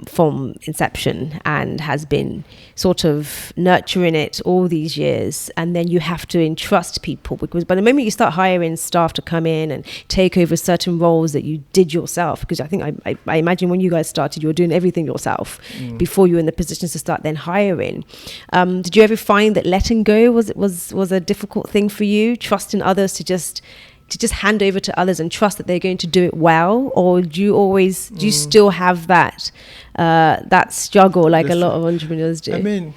from inception and has been sort of nurturing it all these years, and then you have to entrust people, because by the moment you start hiring staff to come in and take over certain roles that you did yourself, because I think I imagine when you guys started you were doing everything yourself before you were in the positions to start then hiring. Did you ever find that letting go was a difficult thing for you, trusting others to just hand over to others and trust that they're going to do it well? Or do you still have that struggle like a lot of entrepreneurs do? I mean,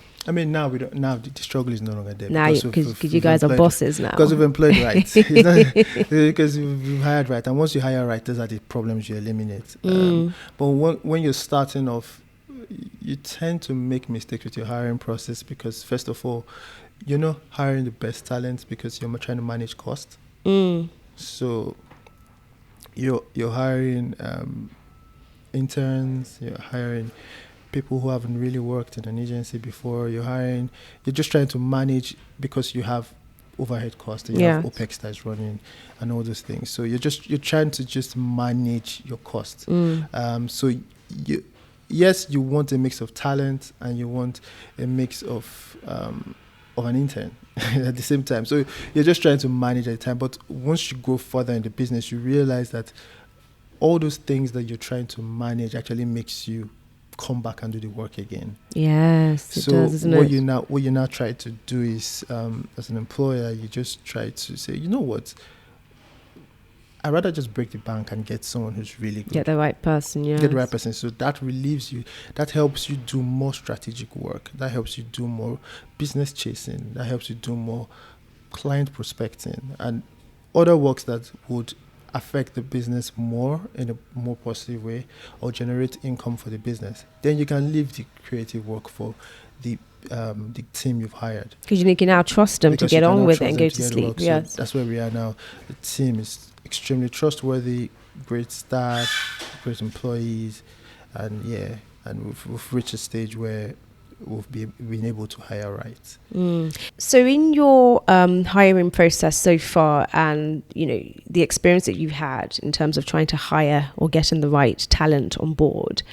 now we don't. Now the struggle is no longer there. Now, because you guys are bosses now. Because we've employed right. Because we've hired right, and once you hire right, those are the problems you eliminate. But when you're starting off, you tend to make mistakes with your hiring process, because first of all, you're not hiring the best talent because you're trying to manage cost. So you're hiring interns, you're hiring people who haven't really worked in an agency before, you're just trying to manage because you have overhead costs, you have OPEX that's running and all those things. So you're trying to just manage your costs. So you want a mix of talent and you want a mix of an intern at the same time. So you're just trying to manage at the time. But once you go further in the business, you realize that all those things that you're trying to manage actually makes you come back and do the work again. Yes, it does, isn't it? What you now try to do is, as an employer, you just try to say, you know what, I'd rather just break the bank and get someone who's really good. Get the right person, yeah. Get the right person. So that relieves you. That helps you do more strategic work. That helps you do more business chasing. That helps you do more client prospecting and other works that would affect the business more in a more positive way or generate income for the business. Then you can leave the creative work for the team you've hired. Because you can now trust them to get on with it and go to sleep. Yes. So that's where we are now. The team is extremely trustworthy, great staff, great employees, and we've reached a stage where we've been able to hire right. So in your hiring process so far, and the experience that you've had in terms of trying to hire or getting the right talent on board,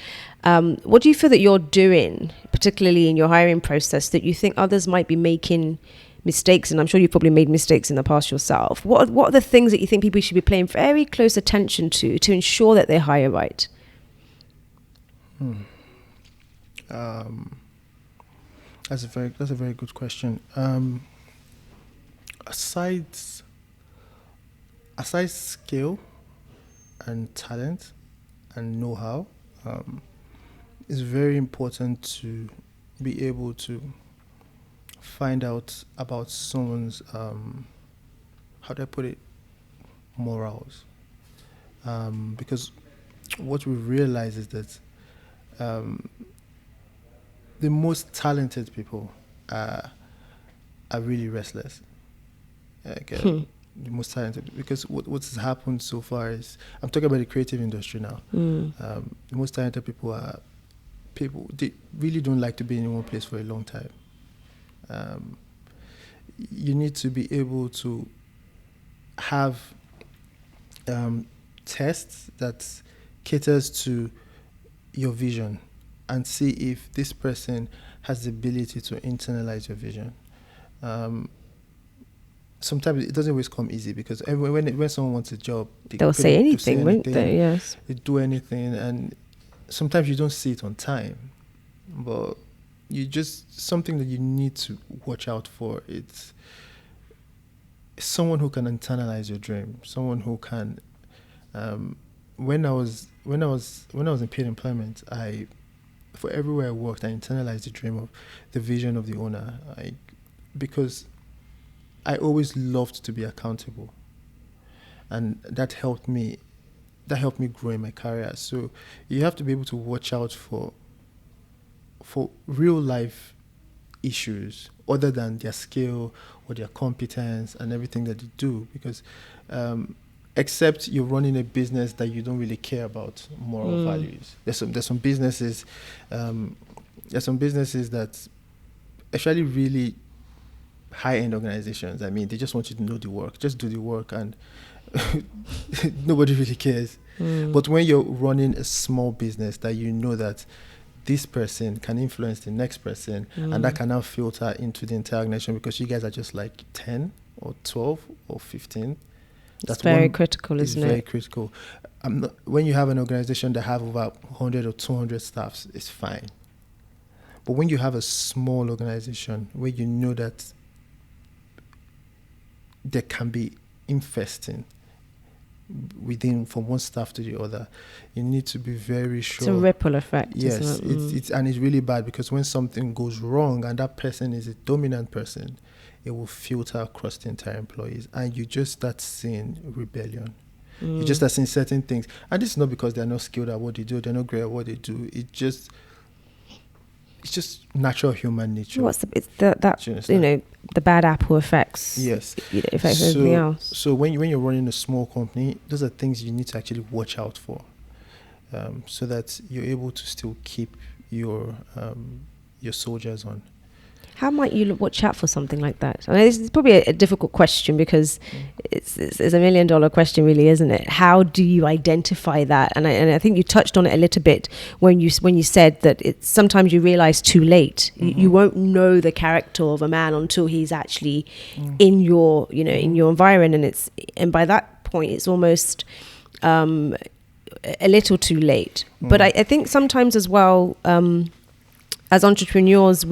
what do you feel that you're doing, particularly in your hiring process, that you think others might be making mistakes? And I'm sure you've probably made mistakes in the past yourself. What are the things that you think people should be paying very close attention to ensure that they hire right? That's a very good question. Aside skill and talent and know-how, it's very important to be able to find out about someone's how do I put it, morals, because what we realize is that the most talented people are really restless. The most talented, because what's happened so far is, I'm talking about the creative industry now. The most talented people are people, they really don't like to be in one place for a long time. You need to be able to have tests that caters to your vision and see if this person has the ability to internalize your vision. Sometimes it doesn't always come easy, because when someone wants a job, they'll say anything, won't they? Yes. They do anything, and sometimes you don't see it on time, but something that you need to watch out for. It's someone who can internalize your dream, someone who can. When I was in paid employment, for everywhere I worked, I internalized the dream of the vision of the owner. Because I always loved to be accountable, and that helped me grow in my career. So you have to be able to watch out for real life issues other than their skill or their competence and everything that they do, because except you're running a business that you don't really care about moral values. There's some businesses that, especially really high-end organizations, I mean, they just want you to know the work, just do the work, and nobody really cares. But when you're running a small business that you know that this person can influence the next person, and that can now filter into the entire organization, because you guys are just like 10 or 12 or 15. That's very critical, isn't it? It's very critical. When you have an organization that have over 100 or 200 staffs, it's fine. But when you have a small organization where you know that there can be infesting from one staff to the other, you need to be very sure. It's a ripple effect. Yes, isn't it? it's really bad, because when something goes wrong and that person is a dominant person, it will filter across the entire employees, and you just start seeing rebellion. You just start seeing certain things, and this is not because they're not skilled at what they do, they're not great at what they do. It's just natural human nature. The bad apple effects. Yes, affects everything else. So when you're running a small company, those are things you need to actually watch out for, so that you're able to still keep your soldiers on. How might you watch out for something like that? I mean, this is probably a difficult question, because it's $1 million question, really, isn't it? How do you identify that? And I think you touched on it a little bit when you said that sometimes you realize too late. You won't know the character of a man until he's actually in your environment, and by that point it's almost a little too late. But I think sometimes as well, as entrepreneurs,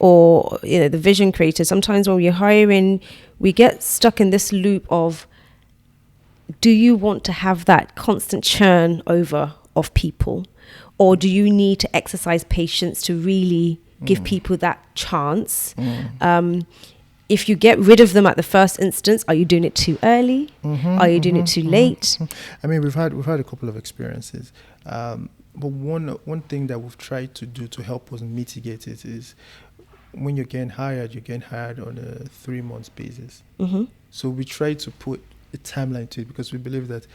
the vision creators, sometimes when we're hiring, we get stuck in this loop of, do you want to have that constant churn over of people, or do you need to exercise patience to really give people that chance? If you get rid of them at the first instance, are you doing it too early? Are you doing it too late? I mean, we've had a couple of experiences, but one thing that we've tried to do to help us mitigate it is, when you're getting hired on a 3-month basis. So we try to put a timeline to it, because we believe that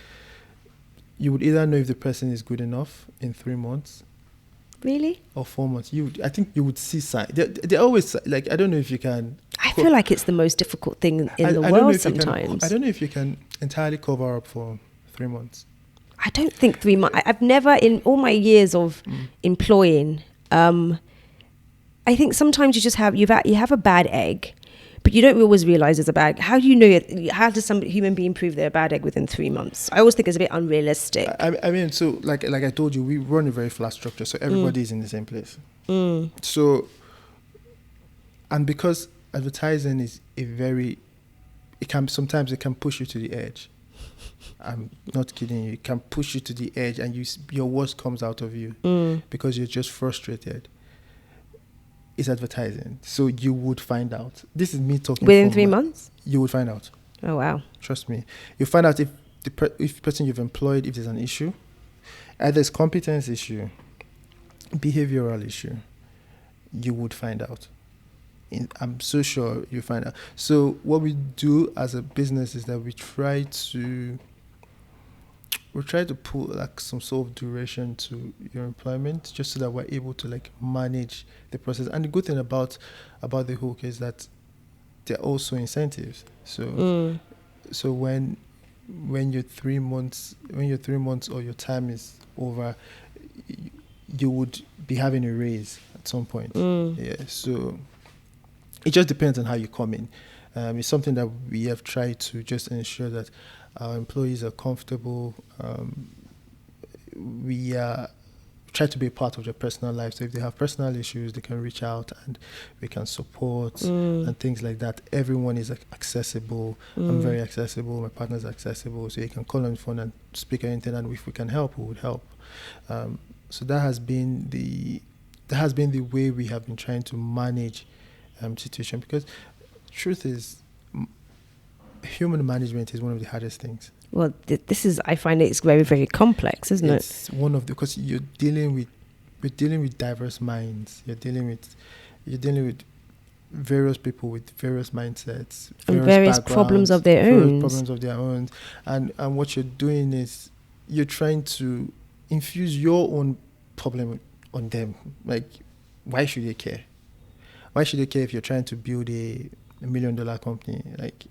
you would either know if the person is good enough in 3 months. Really? Or 4 months. I think you would see signs. They're always like, I don't know if you can. I feel like it's the most difficult thing in the world sometimes. I don't know if you can entirely cover up for 3 months. I don't think 3 months. I've never, in all my years of employing, I think sometimes you have a bad egg, but you don't always realize it's a bad. How do you know it? How does some human being prove they're a bad egg within 3 months? I always think it's a bit unrealistic. I mean, so like I told you, we run a very flat structure, so everybody is in the same place. So, and because advertising is sometimes it can push you to the edge. I'm not kidding you. It can push you to the edge, and your worst comes out of you because you're just frustrated. It's advertising, so you would find out. This is me talking. Within 3 months? You would find out. Oh, wow. Trust me. You find out if the person you've employed, if there's an issue, either it's competence issue, behavioral issue, you would find out. I'm so sure you find out. So what we do as a business is that we try to put like some sort of duration to your employment, just so that we're able to like manage the process. And the good thing about the hook is that there are also incentives. So when you're 3 months or your time is over, you would be having a raise at some point. Yeah, so it just depends on how you come in. It's something that we have tried to just ensure that our employees are comfortable. We try to be a part of their personal life. So if they have personal issues, they can reach out and we can support and things like that. Everyone is accessible. I'm very accessible. My partner's accessible. So you can call on the phone and speak anything, and if we can help, we would help. So that has been the way we have been trying to manage situation, because truth is, human management is one of the hardest things. Well, I find it's very, very complex, isn't it? It's one of the, because we're dealing with diverse minds. You're dealing with various people with various mindsets, and various problems of their own. And what you're doing is you're trying to infuse your own problem on them. Like, why should they care? Why should they care if you're trying to build a $1 million company? Like,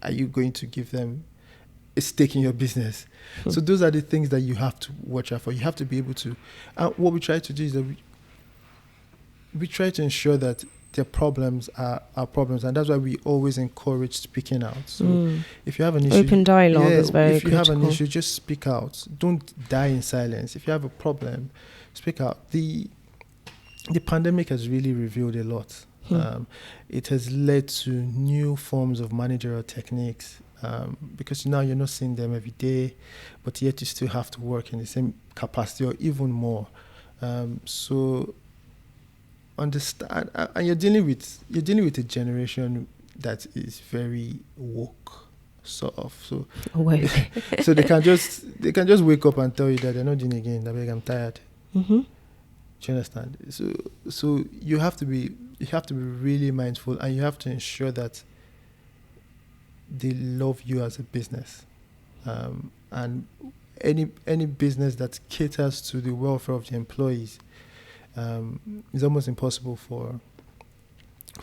are you going to give them a stake in your business? So those are the things that you have to watch out for. You have to be able to. What we try to do is that we try to ensure that their problems are our problems, and that's why we always encourage speaking out. So if you have an issue, open dialogue is very if you critical. have an issue, just speak out. Don't die in silence. If you have a problem, speak out. The pandemic has really revealed a lot. It has led to new forms of managerial techniques, because now you're not seeing them every day, but yet you still have to work in the same capacity or even more. So understand, and you're dealing with a generation that is very woke, sort of. So so they can just wake up and tell you that they're not doing it again. They're like, I'm tired. Do you understand? So you have to be really mindful, and you have to ensure that they love you as a business. And any business that caters to the welfare of the employees, it's almost impossible for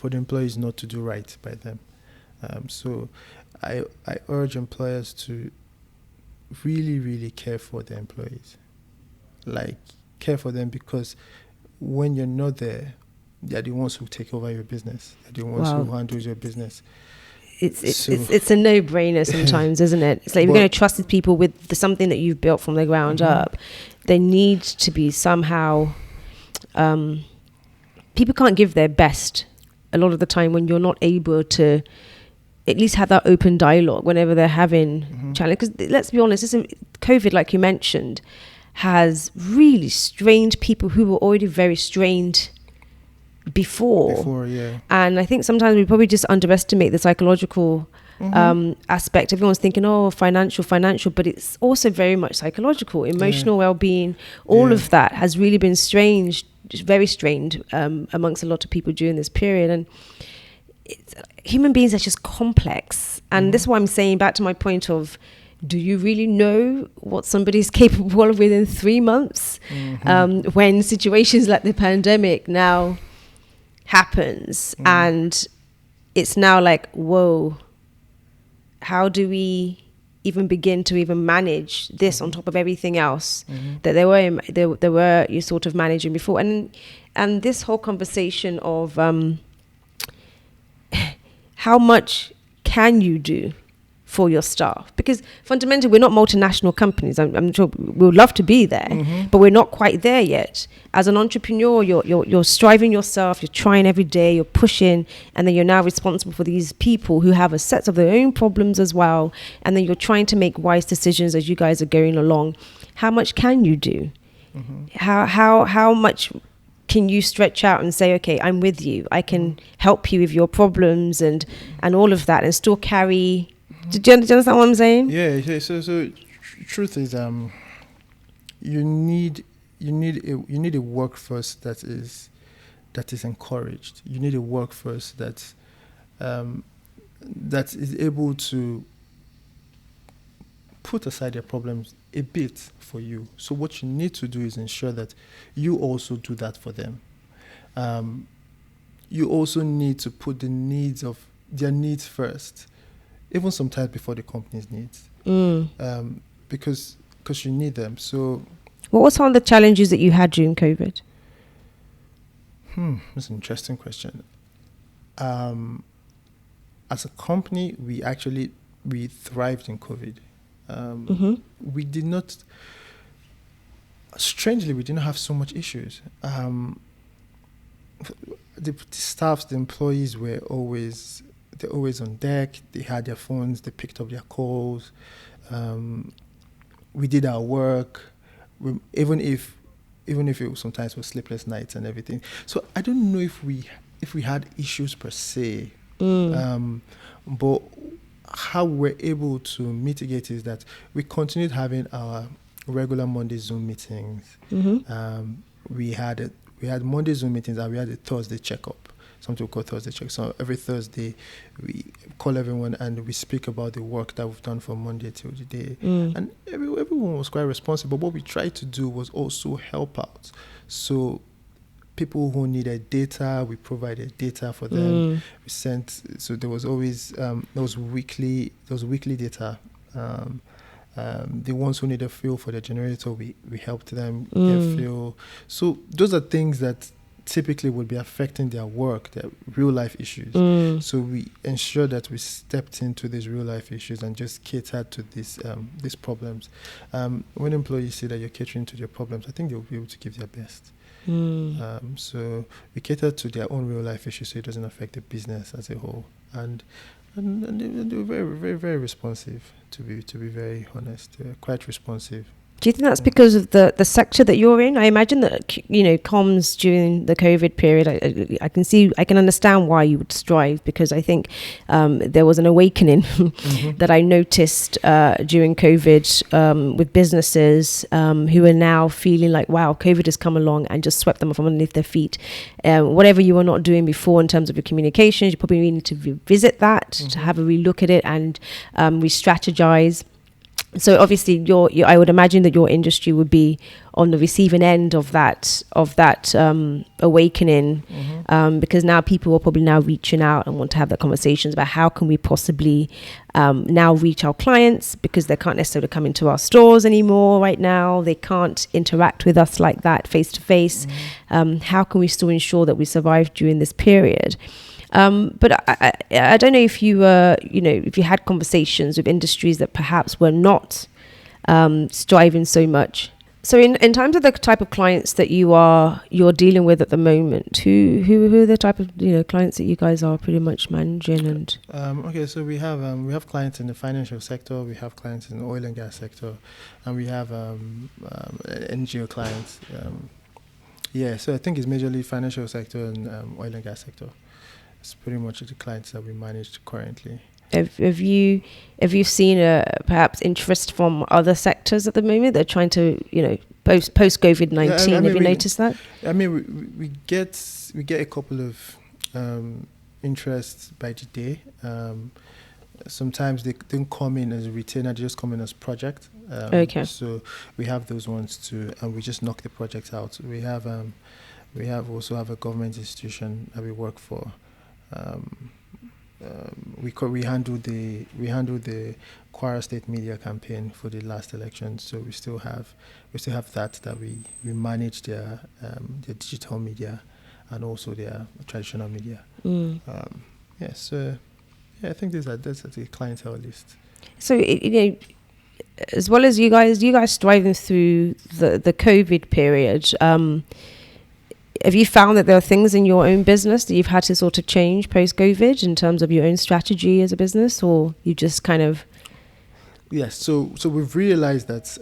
the employees not to do right by them. So I urge employers to really, really care for their employees. Like, care for them, because when you're not there, they're the ones who take over your business. They're the ones who handle your business. It's a no-brainer sometimes, isn't it? It's like, if you're going to trust these people with something that you've built from the ground up, they need to be somehow. People can't give their best a lot of the time when you're not able to at least have that open dialogue whenever they're having challenge. Because let's be honest, COVID, like you mentioned, has really strained people who were already very strained before. Yeah. And I think sometimes we probably just underestimate the psychological aspect. Everyone's thinking, financial, but it's also very much psychological, emotional well-being. All of that has really been very strained amongst a lot of people during this period. And human beings are just complex. And this is what I'm saying, back to my point of, do you really know what somebody's capable of within 3 months? When situations like the pandemic now happens, and it's now like, whoa, how do we even begin to even manage this on top of everything else that they were you sort of managing before? And this whole conversation of how much can you do for your staff? Because fundamentally, we're not multinational companies. I'm sure we would love to be there, but we're not quite there yet. As an entrepreneur, you're striving yourself, you're trying every day, you're pushing, and then you're now responsible for these people who have a set of their own problems as well. And then you're trying to make wise decisions as you guys are going along. How much can you do? How much can you stretch out and say, okay, I'm with you. I can help you with your problems and all of that, and still carry. Do you understand what I'm saying? Yeah. So truth is, you need a workforce that is encouraged. You need a workforce that is able to put aside their problems a bit for you. So what you need to do is ensure that you also do that for them. You also need to put their needs first, even sometimes before the company's needs, because you need them. So, what were some of the challenges that you had during COVID? That's an interesting question. As a company, we thrived in COVID. We did not. Strangely, we didn't have so much issues. The staff, the employees they're always on deck. They had their phones. They picked up their calls. We did our work, even if it was sometimes was sleepless nights and everything. So I don't know if we had issues per se, but how we're able to mitigate is that we continued having our regular Monday Zoom meetings. We had Monday Zoom meetings, and we had a Thursday checkup, something we call Thursday check. So every Thursday, we call everyone and we speak about the work that we've done from Monday till the day. And everyone was quite responsible. What we tried to do was also help out. So people who needed data, we provided data for them. We sent. So there was always those weekly data. The ones who need a fuel for their generator, we helped them get fuel. So those are things that typically would be affecting their work, their real life issues. So we ensure that we stepped into these real life issues and just catered to these problems. When employees see that you're catering to their problems, I think they'll be able to give their best. So we cater to their own real life issues so it doesn't affect the business as a whole. And they were very, very, very responsive, to be very honest. They're quite responsive. Do you think that's because of the sector that you're in? I imagine that, comms during the COVID period, I can understand why you would strive, because I think there was an awakening that I noticed during COVID with businesses who are now feeling like, wow, COVID has come along and just swept them from underneath their feet. Whatever you were not doing before in terms of your communications, you probably need to revisit that, to have a relook at it and re-strategize. So obviously, I would imagine that your industry would be on the receiving end of that awakening, because now people are probably now reaching out and want to have that conversations about how can we possibly now reach our clients, because they can't necessarily come into our stores anymore right now. They can't interact with us like that face to face. How can we still ensure that we survive during this period? But I don't know if you if you had conversations with industries that perhaps were not striving so much. So in terms of the type of clients that you're dealing with at the moment, who are the type of clients that you guys are pretty much managing? And okay, so we have clients in the financial sector, we have clients in the oil and gas sector, and we have NGO clients. So I think it's majorly financial sector and oil and gas sector. It's pretty much the clients that we manage currently. Have you seen perhaps interest from other sectors at the moment? They're trying to post COVID-19. Have you noticed that? I mean, we get a couple of interests by the day. Sometimes they don't come in as a retainer; they just come in as project. Okay. So we have those ones too, and we just knock the projects out. We also have a government institution that we work for. We handled the Kwara State media campaign for the last election, so we still have that we manage their digital media and also their traditional media. I think that's the clientele list. So as well as you guys striving through the COVID period, have you found that there are things in your own business that you've had to sort of change post-COVID in terms of your own strategy as a business, or you just kind of? Yes. So we've realized that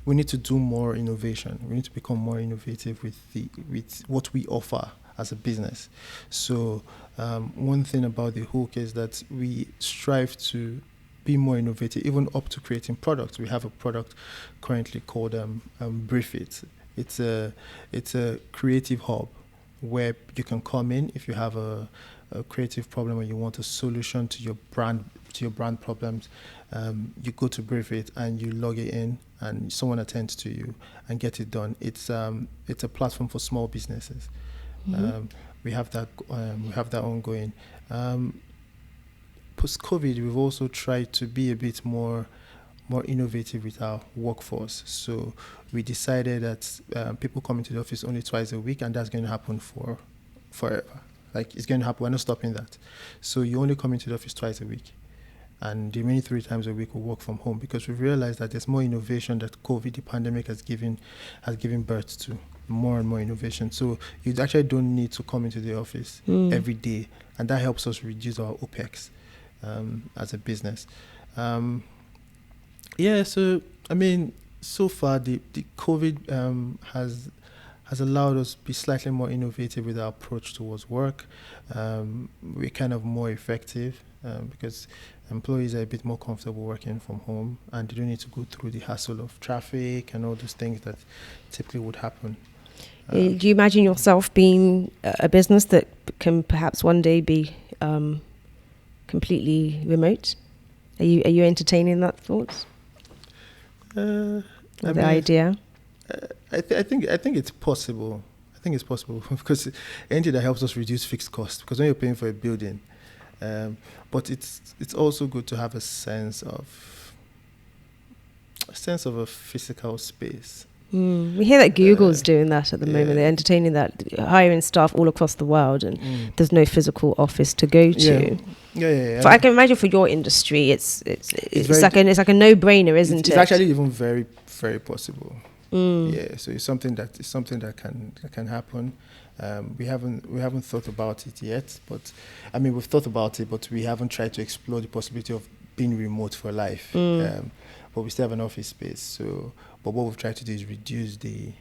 we need to do more innovation. We need to become more innovative with what we offer as a business. So one thing about the hook is that we strive to be more innovative, even up to creating products. We have a product currently called Brief It. It's a creative hub where you can come in if you have a creative problem or you want a solution to your brand problems. You go to Brief It and you log it in, and someone attends to you and get it done. It's a platform for small businesses. We have that ongoing. Post-COVID, we've also tried to be a bit more more innovative with our workforce. So we decided that people come into the office only twice a week, and that's going to happen for forever. Like, it's going to happen. We're not stopping that. So you only come into the office twice a week, and the remaining 3 times a week will work from home, because we've realized that there's more innovation that COVID, the pandemic, has given birth to. More and more innovation. So you actually don't need to come into the office every day, and that helps us reduce our OPEX as a business. So I mean, so far the COVID has allowed us to be slightly more innovative with our approach towards work. We're kind of more effective because employees are a bit more comfortable working from home, and they don't need to go through the hassle of traffic and all those things that typically would happen. Do you imagine yourself being a business that can perhaps one day be completely remote? Are you entertaining that thought? The idea? I think it's possible. I think it's possible because anything that helps us reduce fixed costs. Because when you're paying for a building, but it's also good to have a sense of a physical space. We hear that Google's doing that at the moment. They're entertaining that, hiring staff all across the world, and there's no physical office to go to. Yeah. So I can imagine for your industry, it's like a no-brainer, isn't it? It's actually even very, very possible. Yeah, so it's something that can happen. We haven't thought about it yet, but I mean, we've thought about it, but we haven't tried to explore the possibility of being remote for life. But we still have an office space. So, but what we've tried to do is reduce the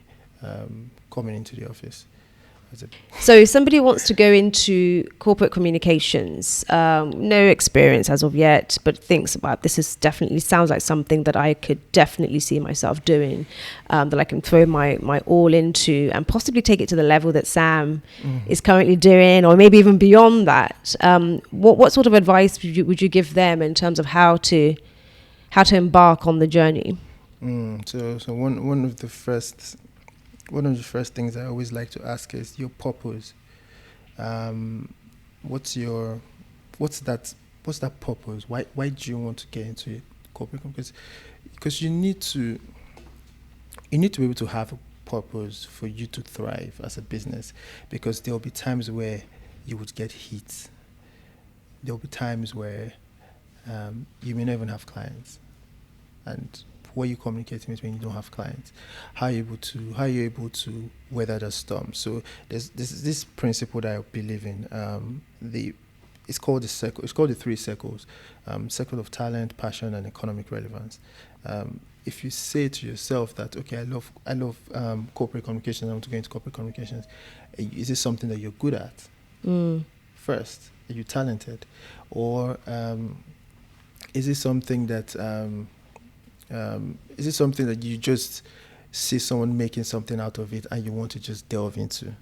coming into the office. So if somebody wants to go into corporate communications, no experience as of yet, but thinks about this sounds like something that I could definitely see myself doing, that I can throw my all into and possibly take it to the level that Sam is currently doing, or maybe even beyond that. What sort of advice would you give them in terms of how to embark on the journey? So one of the first things I always like to ask is your purpose. What's that purpose? Why do you want to get into corporate companies? Because you need to be able to have a purpose for you to thrive as a business, because there'll be times where you would get hit. There'll be times where you may not even have clients, and what you communicating is when you don't have clients. How are you able to weather the storm? So there's this principle that I believe in. It's called the circle. It's called the 3 circles: circle of talent, passion, and economic relevance. If you say to yourself that, okay, I love corporate communications, I want to go into corporate communications, is this something that you're good at? First, are you talented, or is it something that you just see someone making something out of it and you want to just delve into? Do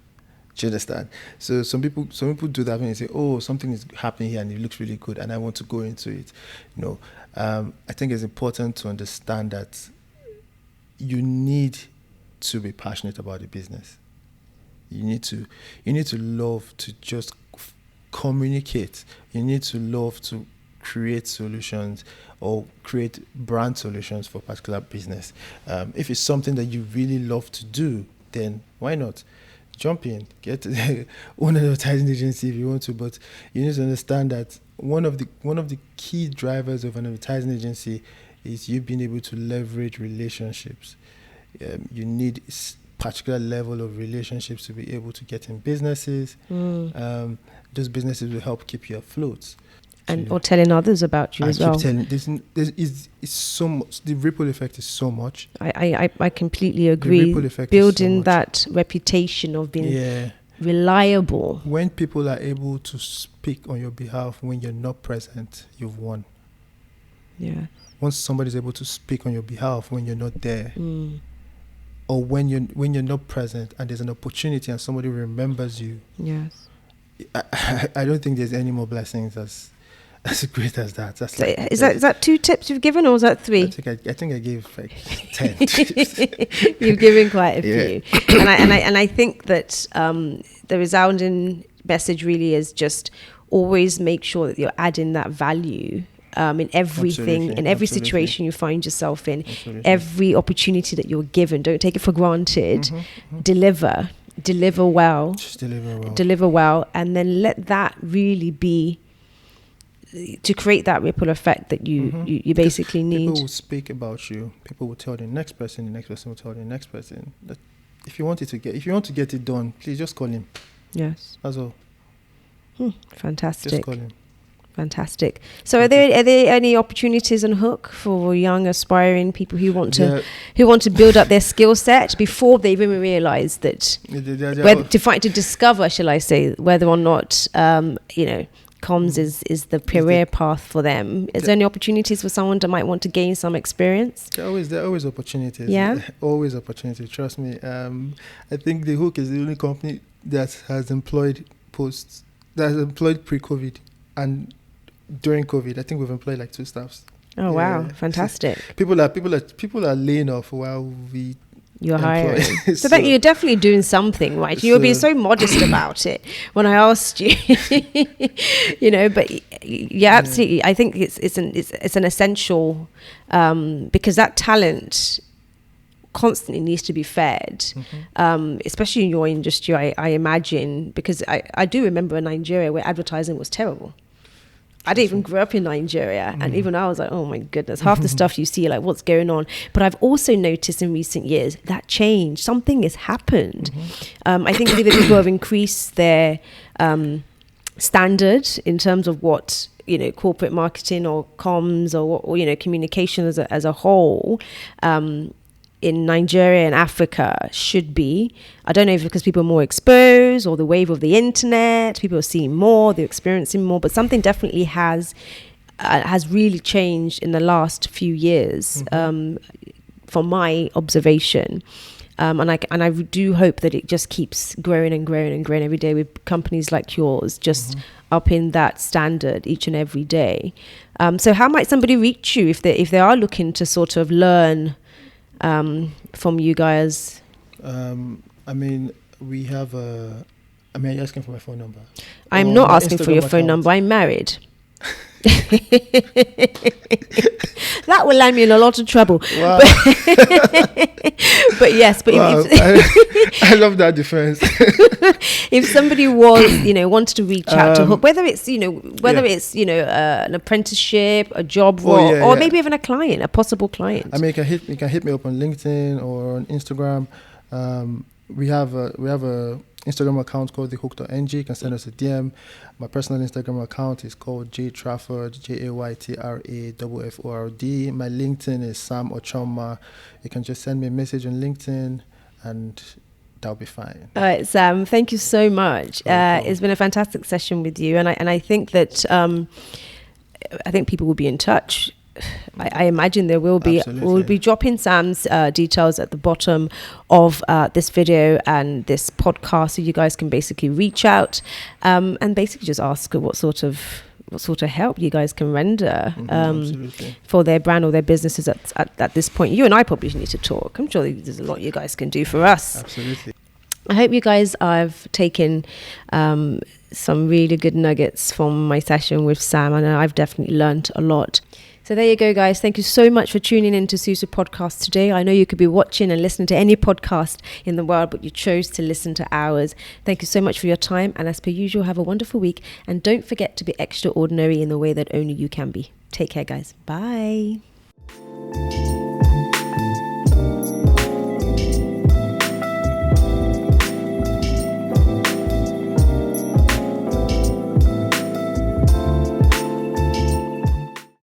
you understand? So some people do that when they say, oh, something is happening here and it looks really good and I want to go into it. I think it's important to understand that you need to be passionate about the business. You need to love to just communicate. You need to love to create solutions or create brand solutions for a particular business. If it's something that you really love to do, then why not? Jump in, get own an advertising agency if you want to, but you need to understand that one of the key drivers of an advertising agency is you being able to leverage relationships. You need a particular level of relationships to be able to get in businesses. Those businesses will help keep you afloat. Or telling others about you as well. There's so much. The ripple effect is so much. I completely agree. Building that reputation of being reliable. When people are able to speak on your behalf when you're not present, you've won. Yeah. Once somebody's able to speak on your behalf when you're not there, or when you're not present and there's an opportunity and somebody remembers you. Yes. I don't think there's any more blessings as great as that. Is that 2 tips you've given, or was that 3? I think I gave like 10 tips. You've given quite a few, and I think that the resounding message really is just always make sure that you're adding that value in everything, in every situation you find yourself in, every opportunity that you're given. Don't take it for granted. Deliver well. Just deliver well. Deliver well, and then let that really be to create that ripple effect that you basically need. People will speak about you. People will tell the next person. The next person will tell the next person. That if you want to get it done, please just call him. Yes, that's all. Fantastic. Just call him. Fantastic. So, are there any opportunities on Hook for young aspiring people who want to build up their skill set before they even realize that to discover, shall I say, whether or not comms is the career path for them? Is there any opportunities for someone that might want to gain some experience? There are always opportunities. Yeah, always opportunities. Trust me. I think the Hook is the only company that has employed pre-COVID and during COVID. I think we've employed like 2 staffs. Oh wow, fantastic! People are laying off while you're hiring. So that you're definitely doing something, right? You're being so modest about it when I asked you. But absolutely. I think it's an essential because that talent constantly needs to be fed, especially in your industry. I imagine, because I do remember in Nigeria where advertising was terrible. I didn't even grow up in Nigeria, and even I was like, oh my goodness, half the stuff you see, like what's going on. But I've also noticed in recent years that change, something has happened. I think either people have increased their standard in terms of what corporate marketing or comms or communication as a whole in Nigeria and Africa should be. I don't know if it's because people are more exposed or the wave of the internet, people are seeing more, they're experiencing more, but something definitely has really changed in the last few years from my observation. And I do hope that it just keeps growing and growing and growing every day with companies like yours just upping that standard each and every day. So how might somebody reach you if they are looking to sort of learn from you guys? We have are you asking for my phone number? I'm not asking for your phone number. I'm married. That will land me in a lot of trouble. Wow. But yes, I love that defense. If somebody wanted to reach out to Hook, whether it's an apprenticeship, a job role, or maybe even a possible client. You can hit me up on LinkedIn or on Instagram. We have a Instagram account called thehook.ng. You can send us a DM. My personal Instagram account is called J Trafford, JAYTRAFFORD. My LinkedIn is Sam Ochonma. You can just send me a message on LinkedIn and that'll be fine. All right, Sam, thank you so much. It's been a fantastic session with you, and I think that I think people will be in touch. I imagine there will be. Absolutely. We'll be dropping Sam's details at the bottom of this video and this podcast, so you guys can basically reach out and basically just ask what sort of help you guys can render for their brand or their businesses at this point. You and I probably need to talk. I'm sure there's a lot you guys can do for us. Absolutely. I hope you guys have taken some really good nuggets from my session with Sam, and I've definitely learned a lot. So there you go, guys. Thank you so much for tuning in to Susu Podcast today. I know you could be watching and listening to any podcast in the world, but you chose to listen to ours. Thank you so much for your time. And as per usual, have a wonderful week. And don't forget to be extraordinary in the way that only you can be. Take care, guys. Bye.